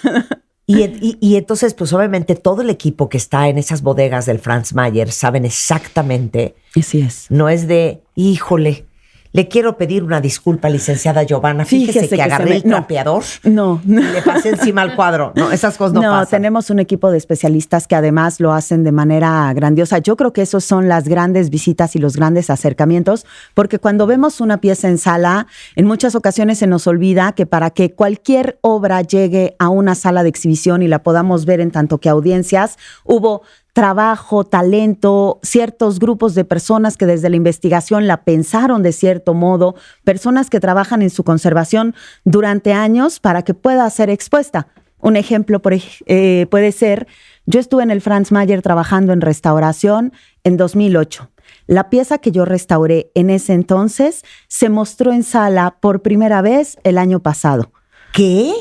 Y entonces, pues obviamente todo el equipo que está en esas bodegas del Franz Mayer saben exactamente. Así es. No es de, híjole, le quiero pedir una disculpa, licenciada Giovanna. Fíjese que agarré el trapeador y le pasé encima al cuadro. No, esas cosas no pasan. Tenemos un equipo de especialistas que además lo hacen de manera grandiosa. Yo creo que esos son las grandes visitas y los grandes acercamientos, porque cuando vemos una pieza en sala, en muchas ocasiones se nos olvida que para que cualquier obra llegue a una sala de exhibición y la podamos ver en tanto que audiencias, hubo trabajo, talento, ciertos grupos de personas que desde la investigación la pensaron de cierto modo, personas que trabajan en su conservación durante años para que pueda ser expuesta. Un ejemplo puede ser, yo estuve en el Franz Mayer trabajando en restauración en 2008. La pieza que yo restauré en ese entonces se mostró en sala por primera vez el año pasado. ¿Qué?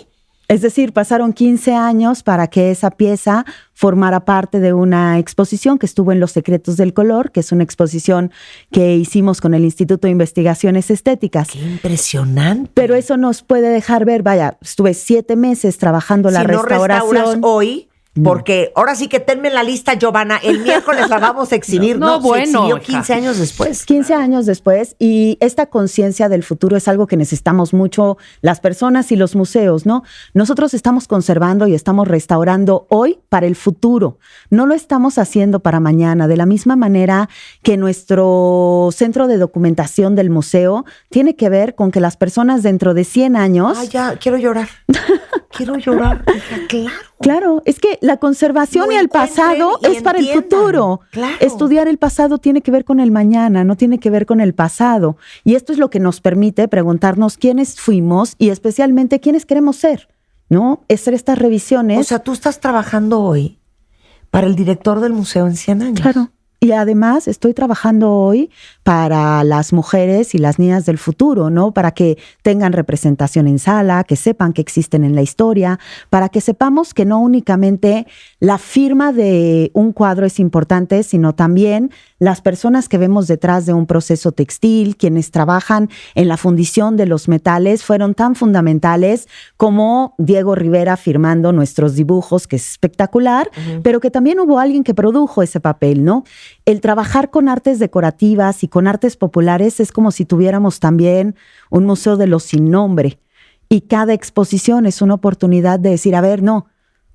Es decir, pasaron 15 años para que esa pieza formara parte de una exposición que estuvo en Los Secretos del Color, que es una exposición que hicimos con el Instituto de Investigaciones Estéticas. ¡Qué impresionante! Pero eso nos puede dejar ver, vaya, estuve 7 meses trabajando la restauración. Si no restauras hoy, porque ahora sí que tenme la lista, Giovanna, el miércoles la vamos a exhibir. Se exhibió 15 años después. 15 años después, y esta conciencia del futuro es algo que necesitamos mucho las personas y los museos, ¿no? Nosotros estamos conservando y estamos restaurando hoy para el futuro. No lo estamos haciendo para mañana, de la misma manera que nuestro centro de documentación del museo tiene que ver con que las personas dentro de 100 años... Ay, ya, quiero llorar. Quiero llorar. Claro. Claro, es que la conservación y el pasado es para el futuro. Claro. Estudiar el pasado tiene que ver con el mañana, no tiene que ver con el pasado. Y esto es lo que nos permite preguntarnos quiénes fuimos y especialmente quiénes queremos ser, ¿no? Es hacer estas revisiones. O sea, tú estás trabajando hoy para el director del museo en 100 años. Claro. Y además estoy trabajando hoy para las mujeres y las niñas del futuro, ¿no? Para que tengan representación en sala, que sepan que existen en la historia, para que sepamos que no únicamente la firma de un cuadro es importante, sino también las personas que vemos detrás de un proceso textil, quienes trabajan en la fundición de los metales, fueron tan fundamentales como Diego Rivera firmando nuestros dibujos, que es espectacular, pero que también hubo alguien que produjo ese papel, ¿no? El trabajar con artes decorativas y con artes populares es como si tuviéramos también un museo de los sin nombre. Y cada exposición es una oportunidad de decir, a ver, no,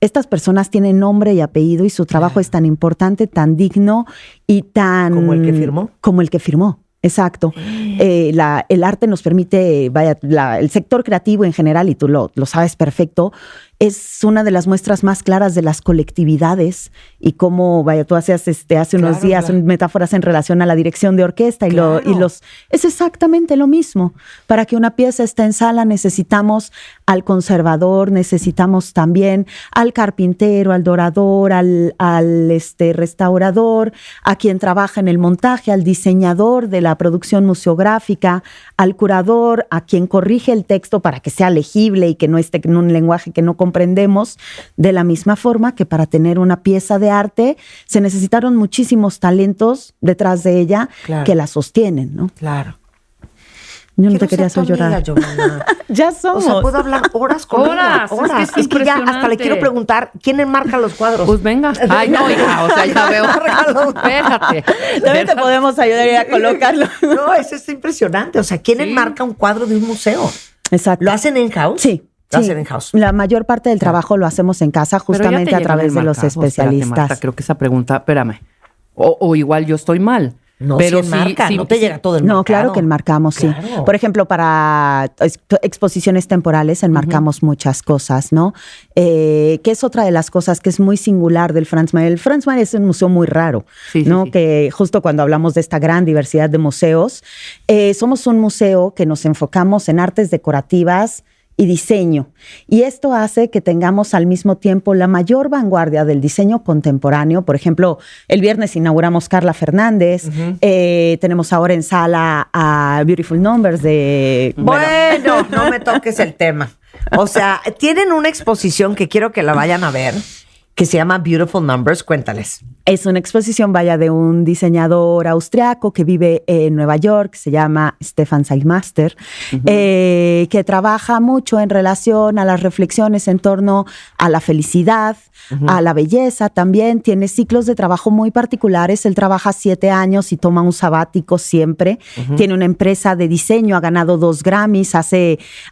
estas personas tienen nombre y apellido y su trabajo es tan importante, tan digno y tan... ¿Como el que firmó? Como el que firmó, exacto. El arte nos permite, el sector creativo en general, y tú lo sabes perfecto, es una de las muestras más claras de las colectividades y cómo, tú hacías hace unos días metáforas en relación a la dirección de orquesta es exactamente lo mismo. Para que una pieza esté en sala necesitamos al conservador, necesitamos también al carpintero, al dorador, al restaurador, a quien trabaja en el montaje, al diseñador de la producción museográfica, al curador, a quien corrige el texto para que sea legible y que no esté en un lenguaje que no comprendemos, de la misma forma que para tener una pieza de arte se necesitaron muchísimos talentos detrás de ella que la sostienen, ¿no? Claro. Yo no te quería hacer llorar. Ya somos. O sea, puedo hablar horas con ella. Horas. Es que ya hasta le quiero preguntar quién enmarca los cuadros. Pues venga. Ay, no, hija, o sea, ya veo. Espérate. También te podemos ayudar a colocarlo. No, eso es impresionante. O sea, ¿quién enmarca un cuadro de un museo? Exacto. ¿Lo hacen in-house? Sí. La mayor parte del trabajo lo hacemos en casa, justamente a través de los especialistas. Marta, creo que esa pregunta, espérame. O igual yo estoy mal. No, pero no te llega todo el mercado. No, claro que enmarcamos, sí. Por ejemplo, para exposiciones temporales enmarcamos muchas cosas, ¿no? Que es otra de las cosas que es muy singular del Franz Mayer. El Franz Mayer es un museo muy raro, ¿no? Sí. Que justo cuando hablamos de esta gran diversidad de museos, somos un museo que nos enfocamos en artes decorativas y diseño. Y esto hace que tengamos al mismo tiempo la mayor vanguardia del diseño contemporáneo. Por ejemplo, el viernes inauguramos Carla Fernández. Tenemos ahora en sala a Beautiful Numbers de... Bueno, no me toques el tema. O sea, tienen una exposición que quiero que la vayan a ver, que se llama Beautiful Numbers. Cuéntales. Es una exposición, de un diseñador austriaco que vive en Nueva York, se llama Stefan Seilmaster, que trabaja mucho en relación a las reflexiones en torno a la felicidad, a la belleza. También tiene ciclos de trabajo muy particulares. Él trabaja 7 años y toma un sabático siempre. Tiene una empresa de diseño, ha ganado 2 Grammys, ha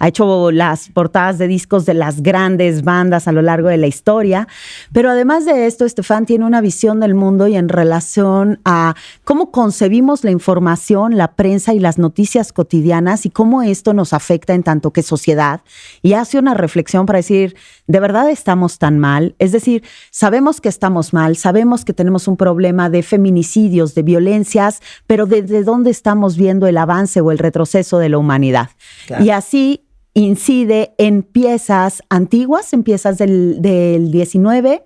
hecho las portadas de discos de las grandes bandas a lo largo de la historia. Pero además de esto, Stefan tiene una visión del mundo y en relación a cómo concebimos la información, la prensa y las noticias cotidianas y cómo esto nos afecta en tanto que sociedad. Y hace una reflexión para decir, ¿de verdad estamos tan mal? Es decir, sabemos que estamos mal, sabemos que tenemos un problema de feminicidios, de violencias, pero ¿desde dónde estamos viendo el avance o el retroceso de la humanidad? Claro. Y así incide en piezas antiguas, en piezas del 19,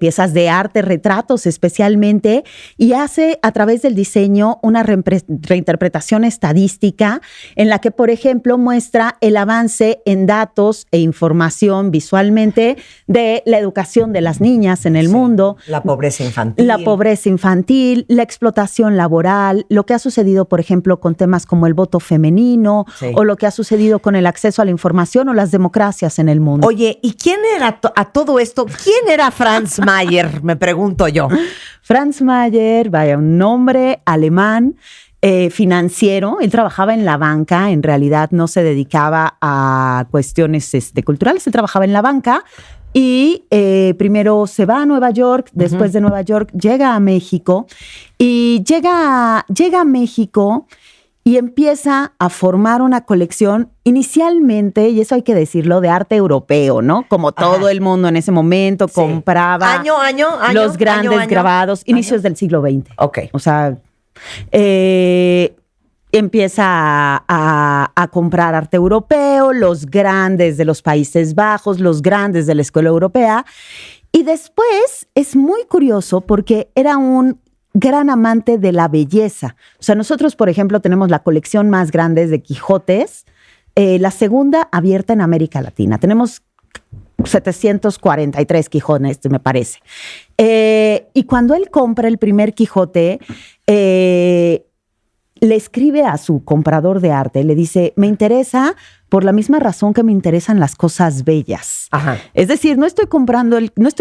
piezas de arte, retratos especialmente, y hace a través del diseño una reinterpretación estadística en la que, por ejemplo, muestra el avance en datos e información visualmente de la educación de las niñas en el mundo. La pobreza infantil. La pobreza infantil, la explotación laboral, lo que ha sucedido, por ejemplo, con temas como el voto femenino, o lo que ha sucedido con el acceso a la información o las democracias en el mundo. Oye, ¿y quién era a todo esto? ¿Quién era Franz Mayer? Me pregunto yo. Franz Mayer, un nombre alemán, financiero. Él trabajaba en la banca, en realidad no se dedicaba a cuestiones culturales, él trabajaba en la banca y primero se va a Nueva York, después de Nueva York llega a México y llega a México y empieza a formar una colección inicialmente, y eso hay que decirlo, de arte europeo, ¿no? Como todo el mundo en ese momento compraba año, los grandes grabados, inicios del siglo XX. Ok. O sea, empieza a comprar arte europeo, los grandes de los Países Bajos, los grandes de la escuela europea. Y después es muy curioso porque era un gran amante de la belleza. O sea, nosotros, por ejemplo, tenemos la colección más grande de Quijotes, la segunda abierta en América Latina. Tenemos 743 Quijotes, me parece. Y cuando él compra el primer Quijote, le escribe a su comprador de arte, le dice, me interesa por la misma razón que me interesan las cosas bellas. Ajá. Es decir, no estoy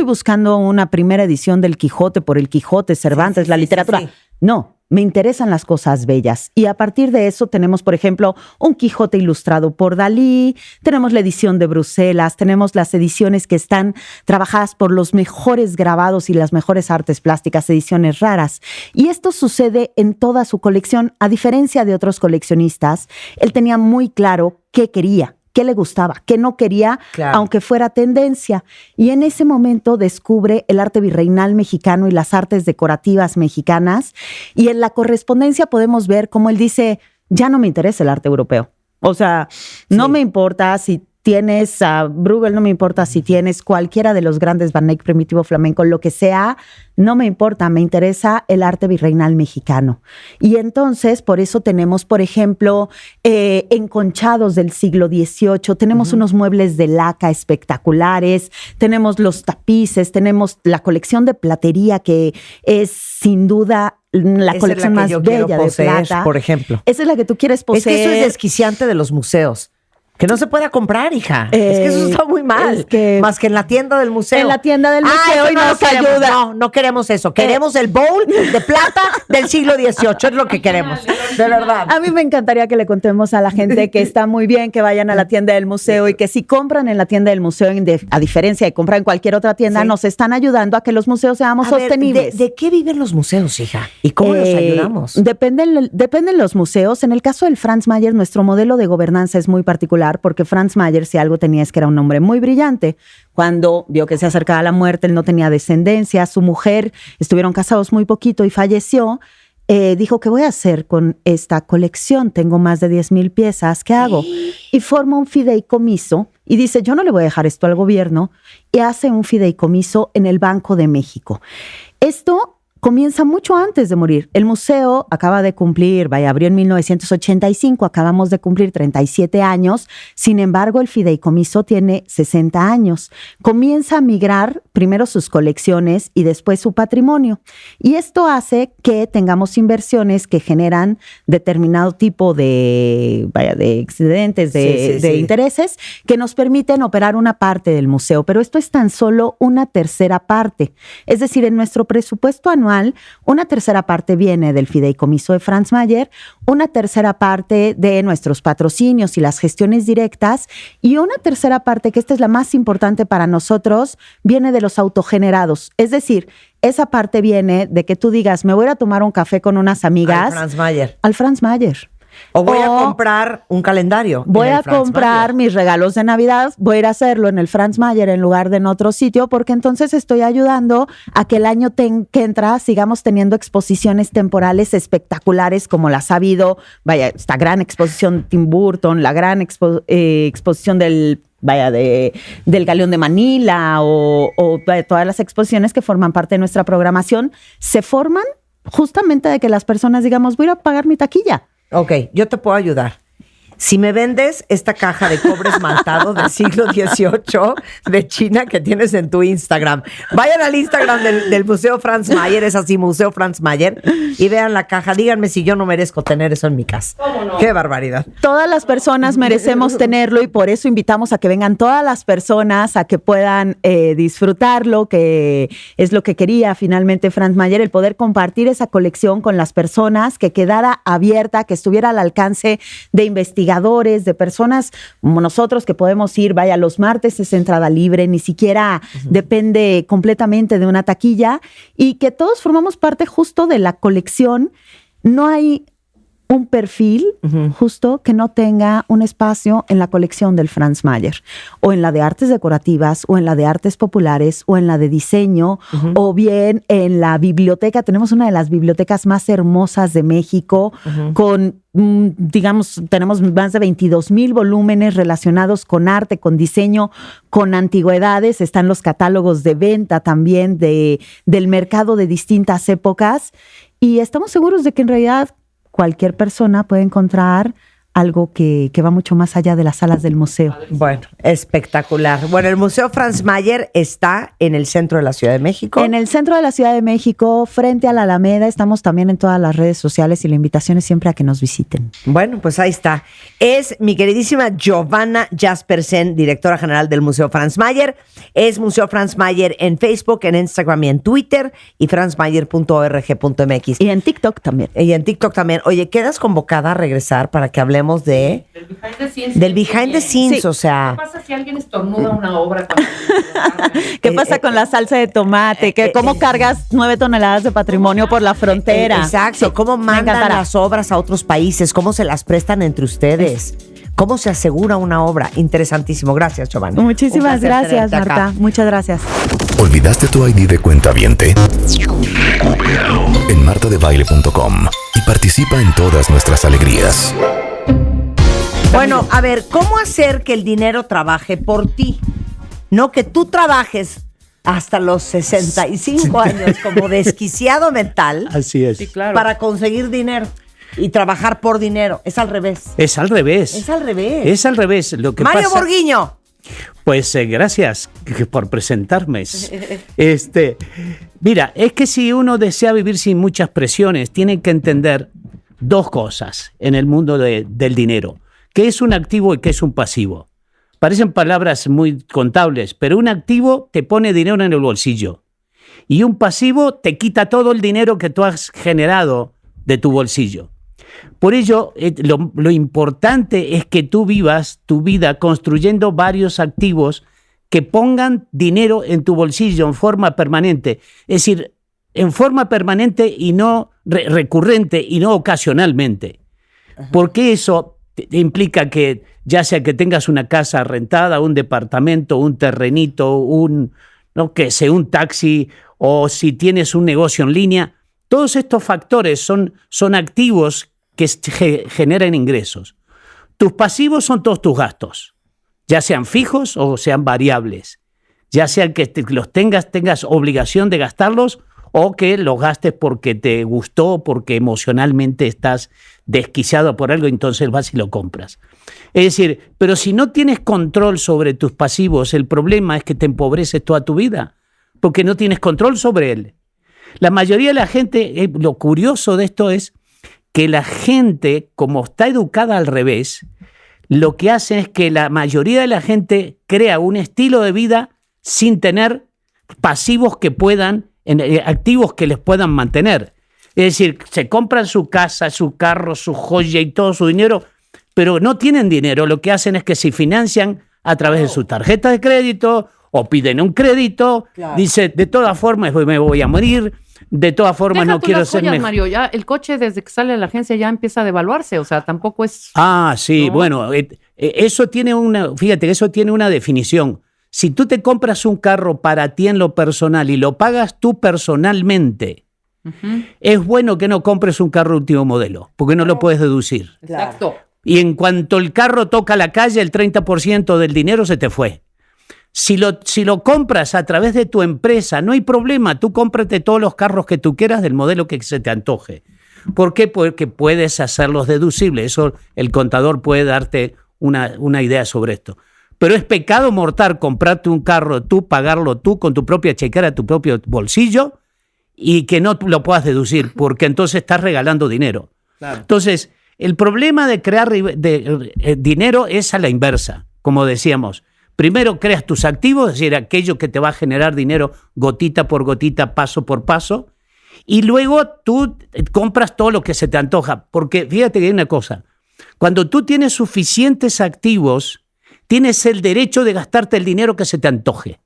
buscando una primera edición del Quijote por el Quijote, Cervantes, la literatura. Sí. No, me interesan las cosas bellas. Y a partir de eso tenemos, por ejemplo, un Quijote ilustrado por Dalí, tenemos la edición de Bruselas, tenemos las ediciones que están trabajadas por los mejores grabados y las mejores artes plásticas, ediciones raras. Y esto sucede en toda su colección. A diferencia de otros coleccionistas, él tenía muy claro qué quería, qué le gustaba, qué no quería, aunque fuera tendencia. Y en ese momento descubre el arte virreinal mexicano y las artes decorativas mexicanas. Y en la correspondencia podemos ver cómo él dice, ya no me interesa el arte europeo. O sea, no me importa si tienes a Bruegel, no me importa si tienes cualquiera de los grandes Van Eyck, Primitivo Flamenco, lo que sea, no me importa, me interesa el arte virreinal mexicano. Y entonces, por eso tenemos, por ejemplo, enconchados del siglo XVIII, tenemos unos muebles de laca espectaculares, tenemos los tapices, tenemos la colección de platería que es sin duda la colección más bella de plata. Por ejemplo. Esa es la que tú quieres poseer. Es que eso es desquiciante de los museos. Que no se pueda comprar, hija. Es que eso está muy mal. Más que en la tienda del museo. En la tienda del museo y nos ayuda. No queremos eso. Queremos el bowl de plata del siglo XVIII. Es lo que queremos. De verdad. A mí me encantaría que le contemos a la gente que está muy bien que vayan a la tienda del museo y que si compran en la tienda del museo, a diferencia de comprar en cualquier otra tienda, nos están ayudando a que los museos seamos sostenibles. ¿De qué viven los museos, hija? ¿Y cómo los ayudamos? Dependen los museos. En el caso del Franz Mayer, nuestro modelo de gobernanza es muy particular, porque Franz Mayer, si algo tenía, es que era un hombre muy brillante. Cuando vio que se acercaba la muerte, él no tenía descendencia, su mujer, estuvieron casados muy poquito y falleció. dijo, ¿qué voy a hacer con esta colección? Tengo más de 10,000 piezas, ¿qué hago? Y forma un fideicomiso y dice, yo no le voy a dejar esto al gobierno, y hace un fideicomiso en el Banco de México. Esto comienza mucho antes de morir. El museo acaba de cumplir, abrió en 1985, acabamos de cumplir 37 años. Sin embargo, el fideicomiso tiene 60 años. Comienza a migrar primero sus colecciones y después su patrimonio. Y esto hace que tengamos inversiones que generan determinado tipo de excedentes, de intereses, que nos permiten operar una parte del museo. Pero esto es tan solo una tercera parte. Es decir, en nuestro presupuesto anual, una tercera parte viene del fideicomiso de Franz Mayer, una tercera parte de nuestros patrocinios y las gestiones directas, y una tercera parte, que esta es la más importante para nosotros, viene de los autogenerados. Es decir, esa parte viene de que tú digas, me voy a tomar un café con unas amigas. Al Franz Mayer. O voy a comprar un calendario. Voy a comprar mis regalos de Navidad, voy a ir a hacerlo en el Franz Mayer en lugar de en otro sitio, porque entonces estoy ayudando a que el año que entra sigamos teniendo exposiciones temporales espectaculares como las ha habido. Esta gran exposición de Tim Burton, la gran exposición del Galeón de Manila o todas las exposiciones que forman parte de nuestra programación, se forman justamente de que las personas digamos, voy a pagar mi taquilla. Ok, yo te puedo ayudar. Si me vendes esta caja de cobre esmaltado del siglo XVIII de China que tienes en tu Instagram, vayan al Instagram del Museo Franz Mayer, es así, Museo Franz Mayer, y vean la caja. Díganme si yo no merezco tener eso en mi casa. ¿Cómo no? ¡Qué barbaridad! Todas las personas merecemos tenerlo, y por eso invitamos a que vengan todas las personas a que puedan disfrutarlo, que es lo que quería finalmente Franz Mayer, el poder compartir esa colección con las personas, que quedara abierta, que estuviera al alcance de investigadores, de personas como nosotros, que podemos ir, los martes es entrada libre, ni siquiera depende completamente de una taquilla, y que todos formamos parte justo de la colección. No hay un perfil justo que no tenga un espacio en la colección del Franz Mayer, o en la de artes decorativas, o en la de artes populares, o en la de diseño, o bien en la biblioteca. Tenemos una de las bibliotecas más hermosas de México, con tenemos más de 22,000 volúmenes relacionados con arte, con diseño, con antigüedades. Están los catálogos de venta también del mercado de distintas épocas, y estamos seguros de que en realidad cualquier persona puede encontrar algo que va mucho más allá de las salas del museo. Bueno, espectacular. Bueno, el Museo Franz Mayer está en el centro de la Ciudad de México. En el centro de la Ciudad de México, frente a la Alameda. Estamos también en todas las redes sociales, y la invitación es siempre a que nos visiten. Bueno, pues ahí está. Es mi queridísima Giovanna Jaspersen, directora general del Museo Franz Mayer. Es Museo Franz Mayer en Facebook, en Instagram y en Twitter, y franzmayer.org.mx. Y en TikTok también. Oye, ¿quedas convocada a regresar para que hablemos del behind the scenes? Sí. O sea, ¿qué pasa si alguien estornuda una obra? ¿Qué pasa con la salsa de tomate? ¿Cómo cargas 9 toneladas de patrimonio por la frontera? Exacto. ¿Cómo mandan las obras a otros países? ¿Cómo se las prestan entre ustedes? ¿Cómo se asegura una obra? Interesantísimo. Gracias, Giovanna. Muchísimas gracias, Marta. Muchas gracias. ¿Olvidaste tu ID de cuentaviente? Recupéralo en martadebaile.com y participa en todas nuestras alegrías. Bueno, a ver, ¿cómo hacer que el dinero trabaje por ti? No que tú trabajes hasta los 65 años como desquiciado mental. Así es. Sí, claro. Para conseguir dinero y trabajar por dinero. Es al revés. Es al revés. Lo que Mario Borguiño. Pues gracias por presentarme. Mira, es que si uno desea vivir sin muchas presiones, tiene que entender dos cosas en el mundo del dinero: qué es un activo y qué es un pasivo. Parecen palabras muy contables, pero un activo te pone dinero en el bolsillo, y un pasivo te quita todo el dinero que tú has generado de tu bolsillo. Por ello, lo importante es que tú vivas tu vida construyendo varios activos que pongan dinero en tu bolsillo en forma permanente. Es decir, en forma permanente y no recurrente, y no ocasionalmente. Porque eso implica que, ya sea que tengas una casa rentada, un departamento, un terrenito, un taxi, o si tienes un negocio en línea, Todos estos factores son activos que generan ingresos. Tus pasivos son todos tus gastos, ya sean fijos o sean variables, ya sean que los tengas obligación de gastarlos o que los gastes porque te gustó, porque emocionalmente estás desquiciado por algo, entonces vas y lo compras. Es decir, pero si no tienes control sobre tus pasivos, el problema es que te empobreces toda tu vida, porque no tienes control sobre él. La mayoría de la gente, lo curioso de esto es que la gente, como está educada al revés, lo que hace es que la mayoría de la gente crea un estilo de vida sin tener pasivos que puedan, activos que les puedan mantener. Es decir, se compran su casa, su carro, su joya y todo su dinero, pero no tienen dinero. Lo que hacen es que se financian a través de su tarjeta de crédito o piden un crédito. Claro. Dice, de todas formas me voy a morir, de todas formas no quiero ser mejor. Mario, ya el coche desde que sale de la agencia ya empieza a devaluarse, o sea, tampoco es... Sí, ¿no? Bueno, eso tiene una definición. Si tú te compras un carro para ti en lo personal y lo pagas tú personalmente, es bueno que no compres un carro último modelo, porque no lo puedes deducir. Exacto. Y en cuanto el carro toca la calle, el 30% del dinero se te fue. Si lo compras a través de tu empresa, no hay problema. Tú cómprate todos los carros que tú quieras del modelo que se te antoje. ¿Por qué? Porque puedes hacerlos deducibles. Eso el contador puede darte una idea sobre esto. Pero es pecado mortal comprarte un carro tú, pagarlo tú con tu propia chequera, tu propio bolsillo y que no lo puedas deducir, porque entonces estás regalando dinero. Claro. Entonces, el problema de crear dinero es a la inversa, como decíamos. Primero creas tus activos, es decir, aquello que te va a generar dinero gotita por gotita, paso por paso, y luego tú compras todo lo que se te antoja. Porque fíjate que hay una cosa, cuando tú tienes suficientes activos, tienes el derecho de gastarte el dinero que se te antoje.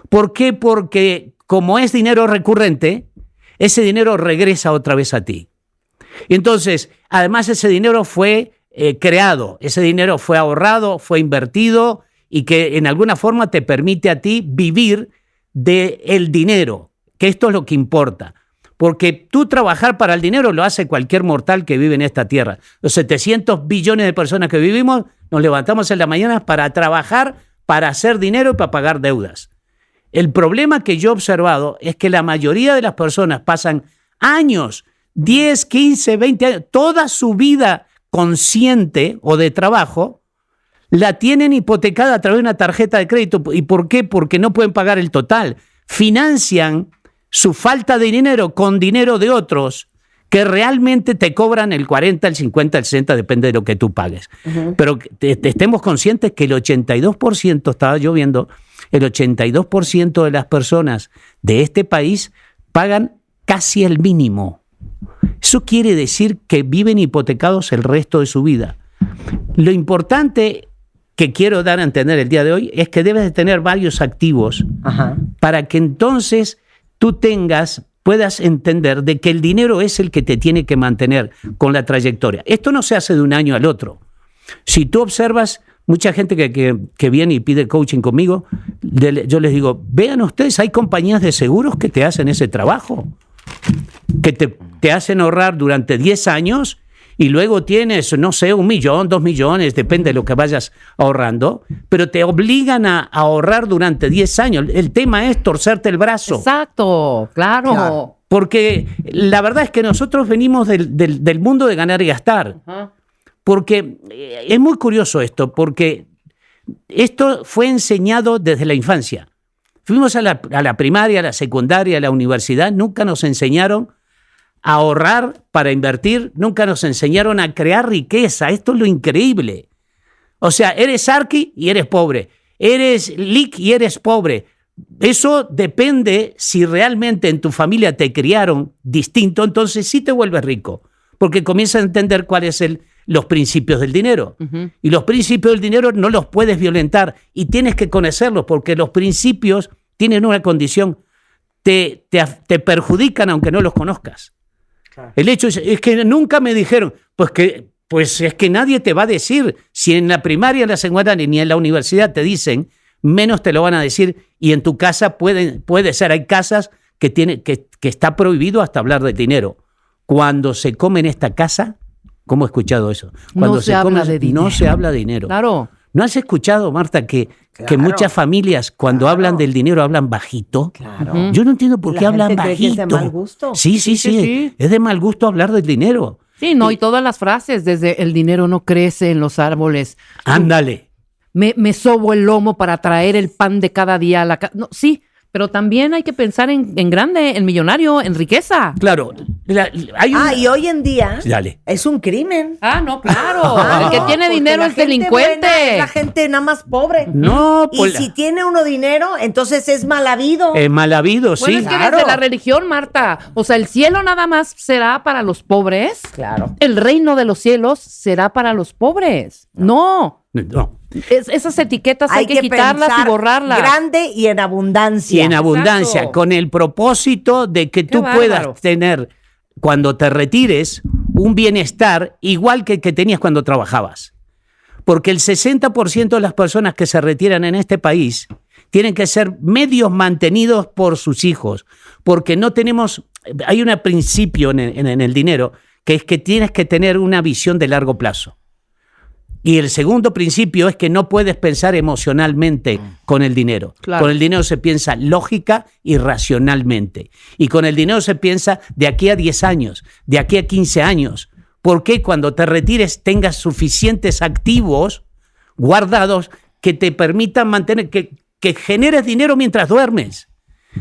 ¿Por qué? Porque como es dinero recurrente, ese dinero regresa otra vez a ti. Y entonces, además ese dinero fue creado, ese dinero fue ahorrado, fue invertido y que en alguna forma te permite a ti vivir del dinero, que esto es lo que importa. Porque tú trabajar para el dinero lo hace cualquier mortal que vive en esta tierra. Los 700 billones de personas que vivimos, nos levantamos en la mañana para trabajar, para hacer dinero y para pagar deudas. El problema que yo he observado es que la mayoría de las personas pasan años, 10, 15, 20 años, toda su vida consciente o de trabajo, la tienen hipotecada a través de una tarjeta de crédito. ¿Y por qué? Porque no pueden pagar el total. Financian su falta de dinero con dinero de otros que realmente te cobran el 40, el 50, el 60, depende de lo que tú pagues. Pero estemos conscientes que el 82%, estaba yo viendo, el 82% de las personas de este país pagan casi el mínimo. Eso quiere decir que viven hipotecados el resto de su vida. Lo importante que quiero dar a entender el día de hoy es que debes de tener varios activos para que entonces tú puedas entender de que el dinero es el que te tiene que mantener con la trayectoria. Esto no se hace de un año al otro. Si tú observas, mucha gente que viene y pide coaching conmigo, yo les digo, vean ustedes, hay compañías de seguros que te hacen ese trabajo, que te hacen ahorrar durante 10 años y luego tienes, no sé, 1 millón, 2 millones, depende de lo que vayas ahorrando, pero te obligan a ahorrar durante 10 años. El tema es torcerte el brazo. Exacto, claro. Porque la verdad es que nosotros venimos del mundo de ganar y gastar. Porque es muy curioso esto, porque esto fue enseñado desde la infancia. Fuimos a la primaria, a la secundaria, a la universidad, nunca nos enseñaron a ahorrar para invertir, nunca nos enseñaron a crear riqueza. Esto es lo increíble. O sea, eres Arqui y eres pobre, eres Lick y eres pobre. Eso depende si realmente en tu familia te criaron distinto, entonces sí te vuelves rico, porque comienzas a entender cuáles son los principios del dinero. Y los principios del dinero no los puedes violentar y tienes que conocerlos, porque los principios tienen una condición, te perjudican aunque no los conozcas. Claro. El hecho es que nunca me dijeron, pues es que nadie te va a decir, si en la primaria, en la secundaria ni en la universidad te dicen, menos te lo van a decir, y en tu casa puede ser, hay casas que que está prohibido hasta hablar de dinero. Cuando se come en esta casa, ¿cómo he escuchado eso? Cuando no se habla de dinero. No se habla de dinero. Claro. ¿No has escuchado, Marta, que muchas familias cuando hablan del dinero hablan bajito? Claro. Yo no entiendo por qué hablan cree que bajito. es de mal gusto. Sí. Es de mal gusto hablar del dinero. Sí, no, y todas las frases, desde el dinero no crece en los árboles. Ándale. Me sobo el lomo para traer el pan de cada día a la casa. No, sí, pero también hay que pensar en grande, en millonario, en riqueza. Claro. Y hoy en día Dale. es un crimen. No, claro. El que tiene dinero es delincuente. Buena es la gente nada más pobre. No, y si tiene uno dinero, entonces es mal habido. Es mal habido, sí. Bueno, es que desde la religión, Marta, o sea, el cielo nada más será para los pobres. Claro. El reino de los cielos será para los pobres. No. Esas etiquetas hay que quitarlas y borrarlas. Grande y en abundancia. Y en abundancia, Exacto. con el propósito de que tú puedas tener, cuando te retires, un bienestar igual que el que tenías cuando trabajabas. Porque el 60% de las personas que se retiran en este país tienen que ser medios mantenidos por sus hijos. Porque no tenemos... Hay un principio en el dinero que es que tienes que tener una visión de largo plazo. Y el segundo principio es que no puedes pensar emocionalmente con el dinero. Claro. Con el dinero se piensa lógica y racionalmente. Y con el dinero se piensa de aquí a 10 años, de aquí a 15 años. Porque cuando te retires tengas suficientes activos guardados que te permitan mantener, que generes dinero mientras duermes.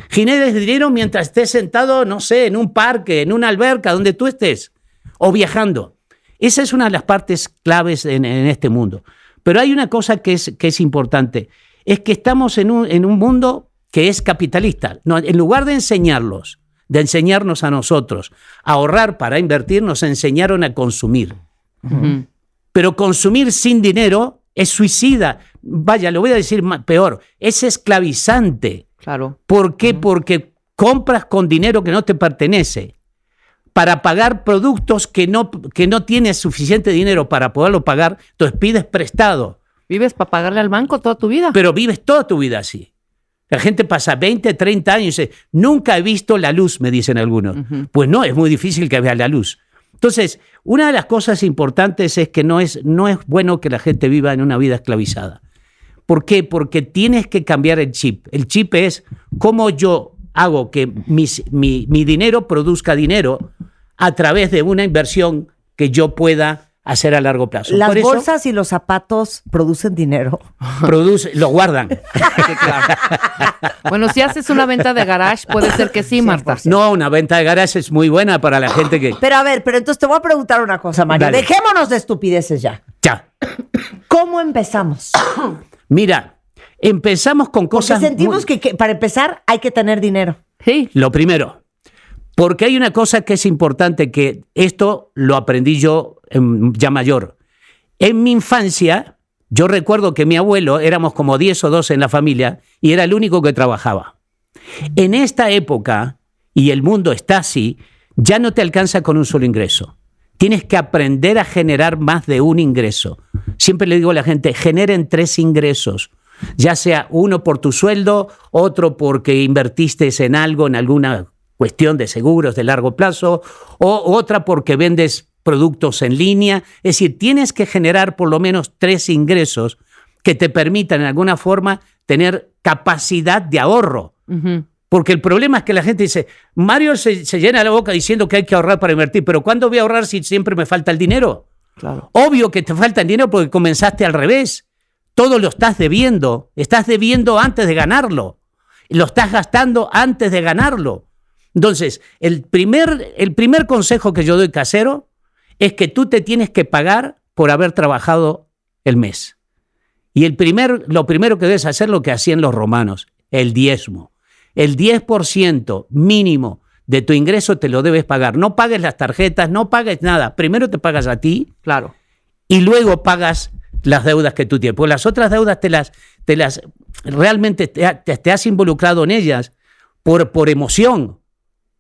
Generes dinero mientras estés sentado, no sé, en un parque, en una alberca, donde tú estés, o viajando. Esa es una de las partes claves en este mundo. Pero hay una cosa que es importante, es que estamos en un mundo que es capitalista. No, en lugar de enseñarnos a nosotros a ahorrar para invertir, nos enseñaron a consumir. Uh-huh. Pero consumir sin dinero es suicida. Vaya, lo voy a decir peor, es esclavizante. Claro. ¿Por qué? Uh-huh. Porque compras con dinero que no te pertenece, para pagar productos que no tienes suficiente dinero para poderlo pagar, entonces pides prestado. Vives para pagarle al banco toda tu vida. Pero vives toda tu vida así. La gente pasa 20, 30 años y dice, nunca he visto la luz, me dicen algunos. Uh-huh. Pues no, es muy difícil que veas la luz. Entonces, una de las cosas importantes es que no es bueno que la gente viva en una vida esclavizada. ¿Por qué? Porque tienes que cambiar el chip. El chip es cómo yo hago que mi dinero produzca dinero a través de una inversión que yo pueda hacer a largo plazo. Las bolsas y los zapatos producen dinero. Lo guardan. Sí, claro. Bueno, si haces una venta de garage, puede ser que sí, Marta. 100%. No, una venta de garage es muy buena para la gente que... Pero a ver, entonces te voy a preguntar una cosa, Mario. Dale. Dejémonos de estupideces ya. Ya. ¿Cómo empezamos? Mira, empezamos con cosas... Porque sentimos que para empezar hay que tener dinero. Sí. Lo primero, porque hay una cosa que es importante, que esto lo aprendí yo ya mayor. En mi infancia, yo recuerdo que mi abuelo, éramos como 10 o 12 en la familia, y era el único que trabajaba. En esta época, y el mundo está así, ya no te alcanza con un solo ingreso. Tienes que aprender a generar más de un ingreso. Siempre le digo a la gente, generen 3 ingresos. Ya sea uno por tu sueldo, otro porque invertiste en algo, en alguna cuestión de seguros de largo plazo, o otra porque vendes productos en línea. Es decir, tienes que generar por lo menos 3 ingresos que te permitan en alguna forma tener capacidad de ahorro. Uh-huh. Porque el problema es que la gente dice, Mario se llena la boca diciendo que hay que ahorrar para invertir, pero ¿cuándo voy a ahorrar si siempre me falta el dinero? Claro. Obvio que te falta el dinero porque comenzaste al revés. Todo lo estás debiendo antes de ganarlo. Lo estás gastando antes de ganarlo. Entonces, el primer consejo que yo doy casero es que tú te tienes que pagar por haber trabajado el mes. Y lo primero que debes hacer lo que hacían los romanos, el diezmo. El 10% mínimo de tu ingreso te lo debes pagar. No pagues las tarjetas, no pagues nada. Primero te pagas a ti. Claro. Y luego pagas las deudas que tú tienes. Porque las otras deudas realmente te has involucrado en ellas por emoción,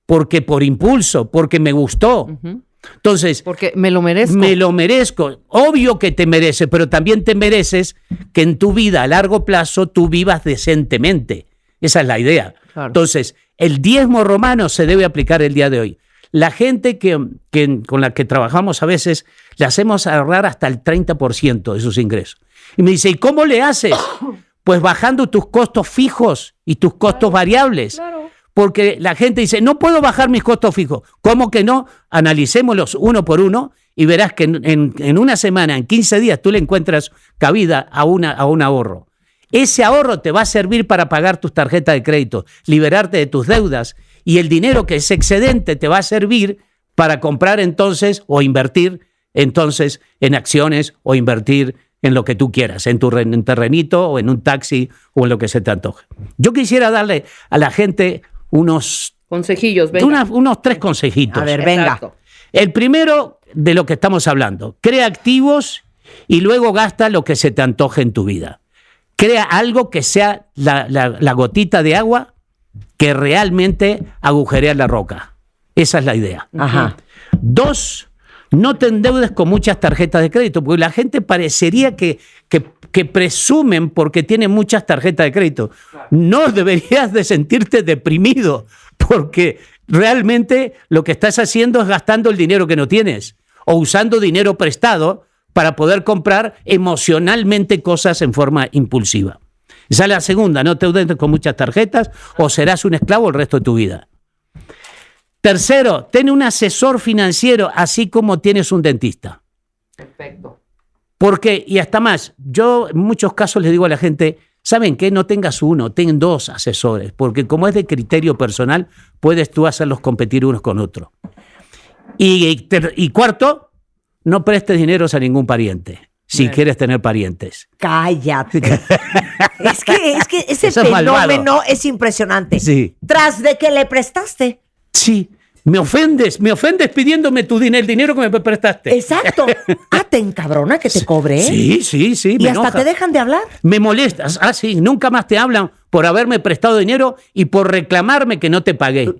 porque por impulso, porque me gustó. Uh-huh. Entonces, porque me lo merezco. Me lo merezco. Obvio que te mereces, pero también te mereces que en tu vida a largo plazo tú vivas decentemente. Esa es la idea. Claro. Entonces, el diezmo romano se debe aplicar el día de hoy. La gente con la que trabajamos a veces le hacemos ahorrar hasta el 30% de sus ingresos. Y me dice, ¿y cómo le haces? Pues bajando tus costos fijos y tus costos variables. Claro. Porque la gente dice, no puedo bajar mis costos fijos. ¿Cómo que no? Analicémoslos uno por uno y verás que en una semana, en 15 días, tú le encuentras cabida a un ahorro. Ese ahorro te va a servir para pagar tus tarjetas de crédito, liberarte de tus deudas, y el dinero que es excedente te va a servir para comprar entonces o invertir entonces en acciones o invertir en lo que tú quieras, en tu terrenito o en un taxi o en lo que se te antoje. Yo quisiera darle a la gente unos consejillos, unos 3 consejitos. A ver, venga. Exacto. El primero, de lo que estamos hablando, crea activos y luego gasta lo que se te antoje en tu vida. Crea algo que sea la gotita de agua que realmente agujerea la roca. Esa es la idea. Ajá. 2, no te endeudes con muchas tarjetas de crédito, porque la gente parecería que presumen porque tienen muchas tarjetas de crédito. No deberías de sentirte deprimido, porque realmente lo que estás haciendo es gastando el dinero que no tienes o usando dinero prestado para poder comprar emocionalmente cosas en forma impulsiva. Esa es la segunda, no te endeudes con muchas tarjetas o serás un esclavo el resto de tu vida. Tercero, ten un asesor financiero, así como tienes un dentista. Perfecto. Porque, y hasta más, yo en muchos casos les digo a la gente, ¿saben qué? No tengas uno, ten 2 asesores, porque como es de criterio personal, puedes tú hacerlos competir unos con otros. Y cuarto, no prestes dinero a ningún pariente, si quieres tener parientes. Cállate. es que ese fenómeno es impresionante. Sí. Tras de que le prestaste. Sí, me ofendes pidiéndome el dinero que me prestaste. Exacto. Te encabrona que te cobre. Sí. Y me hasta enoja. te dejan de hablar. Me molestas. Sí, nunca más te hablan por haberme prestado dinero y por reclamarme que no te pagué.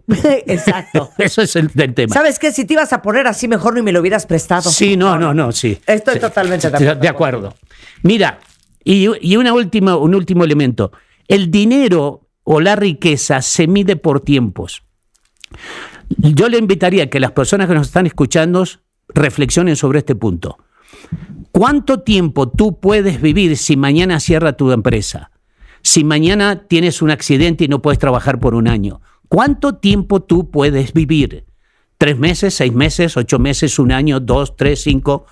Exacto. Eso es el tema. ¿Sabes qué? Si te ibas a poner así, mejor ni me lo hubieras prestado. Sí, no, sí. Estoy totalmente de acuerdo. Mira, y un último elemento. El dinero o la riqueza se mide por tiempos. Yo le invitaría a que las personas que nos están escuchando reflexionen sobre este punto. ¿Cuánto tiempo tú puedes vivir si mañana cierra tu empresa? Si mañana tienes un accidente y no puedes trabajar por un año. ¿Cuánto tiempo tú puedes vivir? ¿3 meses, 6 meses, 8 meses, 1 año, 2, 3, 5?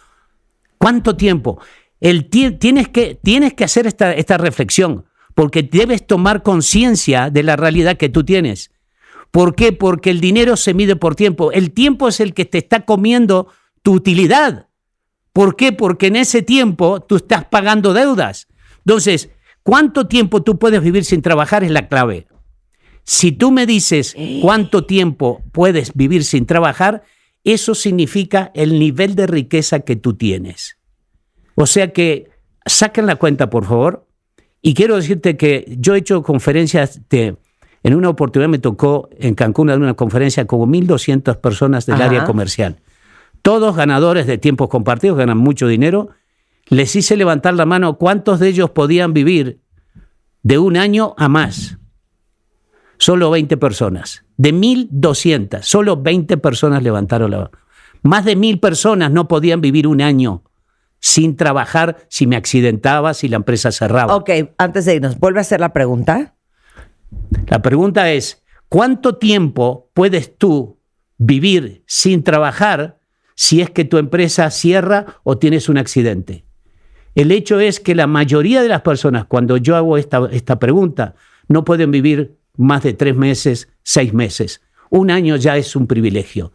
¿Cuánto tiempo? Tienes que hacer esta reflexión, porque debes tomar conciencia de la realidad que tú tienes. ¿Por qué? Porque el dinero se mide por tiempo. El tiempo es el que te está comiendo tu utilidad. ¿Por qué? Porque en ese tiempo tú estás pagando deudas. Entonces, ¿cuánto tiempo tú puedes vivir sin trabajar? Es la clave. Si tú me dices cuánto tiempo puedes vivir sin trabajar, eso significa el nivel de riqueza que tú tienes. O sea que saquen la cuenta, por favor. Y quiero decirte que yo he hecho conferencias en una oportunidad me tocó en Cancún dar una conferencia como 1,200 personas del área comercial. Todos ganadores de tiempos compartidos, ganan mucho dinero. Les hice levantar la mano cuántos de ellos podían vivir de 1 año a más. Solo 20 personas. De 1,200, solo 20 personas levantaron la mano. Más de 1,000 personas no podían vivir 1 año sin trabajar, si me accidentaba, si la empresa cerraba. Ok, antes de irnos, vuelve a hacer la pregunta. La pregunta es, ¿cuánto tiempo puedes tú vivir sin trabajar si es que tu empresa cierra o tienes un accidente? El hecho es que la mayoría de las personas, cuando yo hago esta pregunta, no pueden vivir más de 3 meses, 6 meses. 1 año ya es un privilegio.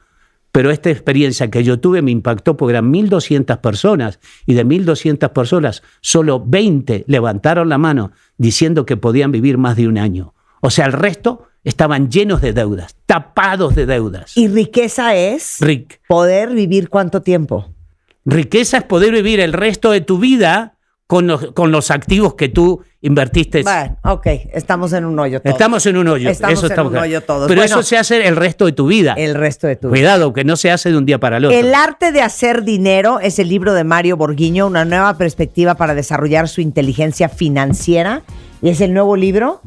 Pero esta experiencia que yo tuve me impactó porque eran 1,200 personas y de 1,200 personas solo 20 levantaron la mano diciendo que podían vivir más de 1 año. O sea, el resto estaban llenos de deudas, tapados de deudas. ¿Y riqueza es poder vivir cuánto tiempo? Riqueza es poder vivir el resto de tu vida con los activos que tú invertiste. Bueno, ok, estamos en un hoyo todos. Estamos en un hoyo. Estamos en un hoyo todos. Pero eso se hace el resto de tu vida. El resto de tu vida. Cuidado, que no se hace de un día para el otro. El arte de hacer dinero es el libro de Mario Borghiño, una nueva perspectiva para desarrollar su inteligencia financiera. Y es el nuevo libro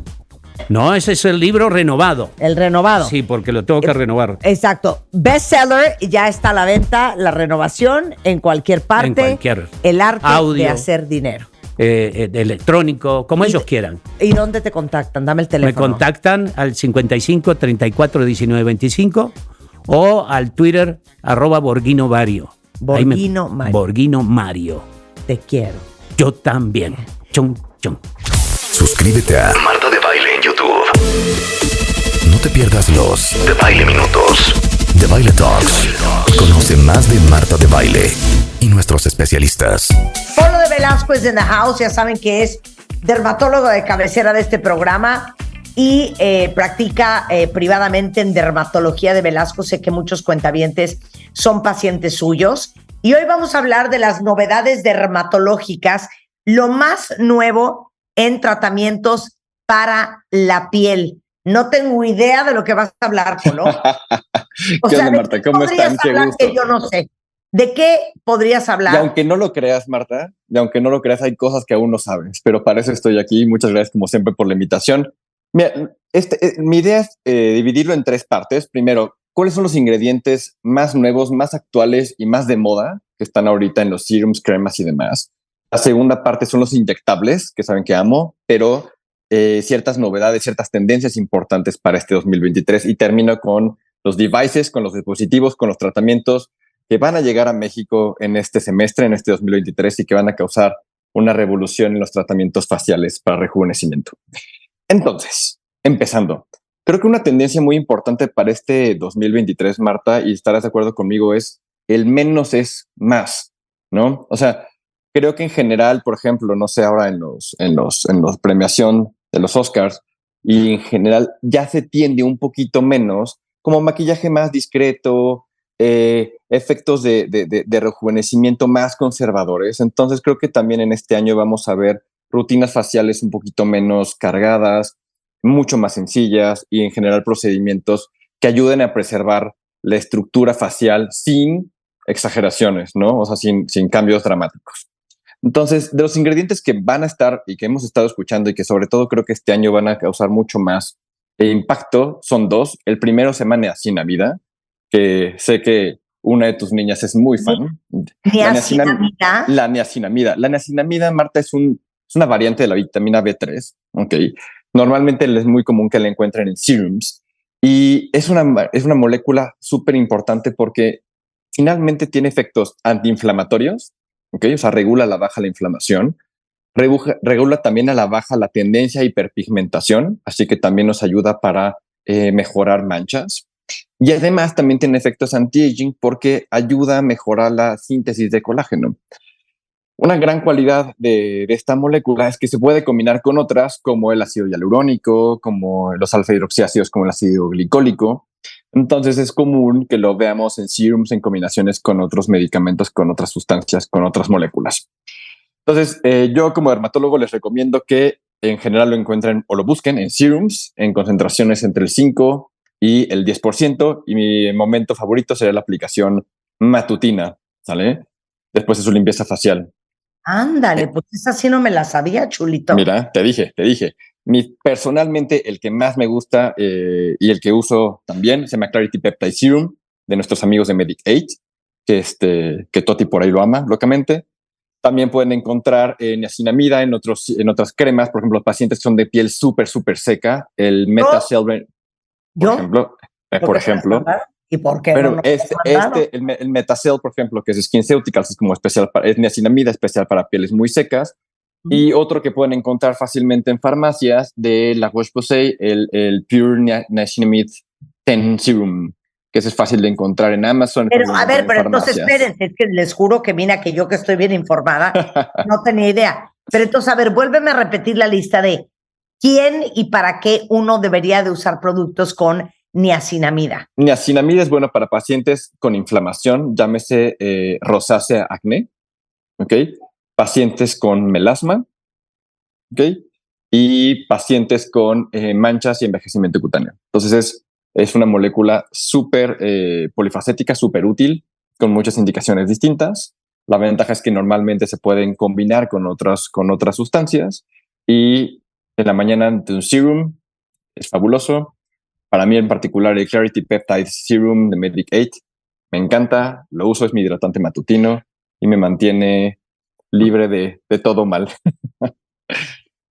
No, ese es el libro renovado. El renovado. Sí, porque lo tengo que renovar. Exacto. Bestseller, ya está a la venta, la renovación en cualquier parte. En cualquier el arte audio, de hacer dinero. Electrónico, como ellos quieran. ¿Y dónde te contactan? Dame el teléfono. Me contactan al 55 34 19 25 o al Twitter @Borghino Mario. Borghino Mario. Borghino Mario. Te quiero. Yo también. Chon, chon. Suscríbete a Marta de Baile en YouTube. No te pierdas los De Baile Minutos, De Baile Talks. Conoce más de Marta de Baile y nuestros especialistas. Polo de Velasco es in the house. Ya saben que es dermatólogo de cabecera de este programa y practica privadamente en dermatología de Velasco. Sé que muchos cuentavientes son pacientes suyos. Y hoy vamos a hablar de las novedades dermatológicas, lo más nuevo en tratamientos para la piel. No tengo idea de lo que vas a hablar, Polo. ¿Qué onda, Marta? ¿Cómo están? Qué gusto. Que yo no sé. ¿De qué podrías hablar? Y aunque no lo creas, Marta, hay cosas que aún no sabes, pero para eso estoy aquí. Muchas gracias, como siempre, por la invitación. Mira, mi idea es dividirlo en 3 partes. Primero, ¿cuáles son los ingredientes más nuevos, más actuales y más de moda que están ahorita en los serums, cremas y demás? La segunda parte son los inyectables, que saben que amo, pero ciertas novedades, ciertas tendencias importantes para este 2023. Y termino con los devices, con los dispositivos, con los tratamientos que van a llegar a México en este semestre, en este 2023, y que van a causar una revolución en los tratamientos faciales para rejuvenecimiento. Entonces, empezando, creo que una tendencia muy importante para este 2023, Marta, y estarás de acuerdo conmigo, es el menos es más, ¿no? O sea, creo que en general, por ejemplo, no sé, ahora en los premiación de los Oscars, y en general ya se tiende un poquito menos como maquillaje más discreto, efectos de rejuvenecimiento más conservadores. Entonces creo que también en este año vamos a ver rutinas faciales un poquito menos cargadas, mucho más sencillas y en general procedimientos que ayuden a preservar la estructura facial sin exageraciones, ¿no? O sea, sin cambios dramáticos. Entonces, de los ingredientes que van a estar y que hemos estado escuchando y que sobre todo creo que este año van a causar mucho más impacto son 2. El primero se llama niacinamida, que sé que una de tus niñas es muy fan. ¿Niacinamida? La niacinamida. La niacinamida, Marta, es una variante de la vitamina B3. Okay. Normalmente es muy común que la encuentren en serums y es una molécula súper importante porque finalmente tiene efectos antiinflamatorios. Okay. O sea, regula la inflamación. Regula también a la baja la tendencia a hiperpigmentación, así que también nos ayuda para mejorar manchas. Y además también tiene efectos anti-aging porque ayuda a mejorar la síntesis de colágeno. Una gran cualidad de esta molécula es que se puede combinar con otras como el ácido hialurónico, como los alfa-hidroxiácidos, como el ácido glicólico. Entonces es común que lo veamos en serums en combinaciones con otros medicamentos, con otras sustancias, con otras moléculas. Entonces yo como dermatólogo les recomiendo que en general lo encuentren o lo busquen en serums en concentraciones entre el 5 y el 10%, y mi momento favorito sería la aplicación matutina, ¿sale? Después de su limpieza facial. Ándale, pues esa sí no me la sabía, chulito. Mira, te dije. Personalmente, el que más me gusta y el que uso también se llama Clarity Peptide Serum, de nuestros amigos de Medic 8, que Toti por ahí lo ama locamente. También pueden encontrar niacinamida en otras cremas, por ejemplo, los pacientes que son de piel súper seca, el Metacell, por ejemplo. ¿Y por qué? Pero el Metacell, por ejemplo, que es SkinCeuticals, es como especial es niacinamida especial para pieles muy secas. Y otro que pueden encontrar fácilmente en farmacias de la Roche-Posay, el Pure Niacinamide 10 Serum, que ese es fácil de encontrar en Amazon. Pero entonces espérense, es que les juro que mira que yo que estoy bien informada, no tenía idea. Pero entonces, a ver, vuélveme a repetir la lista de quién y para qué uno debería de usar productos con niacinamida. Niacinamida es bueno para pacientes con inflamación, llámese rosácea, acné, ¿ok? Pacientes con melasma, ¿ok? Y pacientes con manchas y envejecimiento cutáneo. Entonces es una molécula súper polifacética, súper útil, con muchas indicaciones distintas. La ventaja es que normalmente se pueden combinar con otras sustancias y en la mañana ante un serum es fabuloso. Para mí en particular el Clarity Peptide Serum de Medicaid me encanta, lo uso, es mi hidratante matutino y me mantiene libre de todo mal.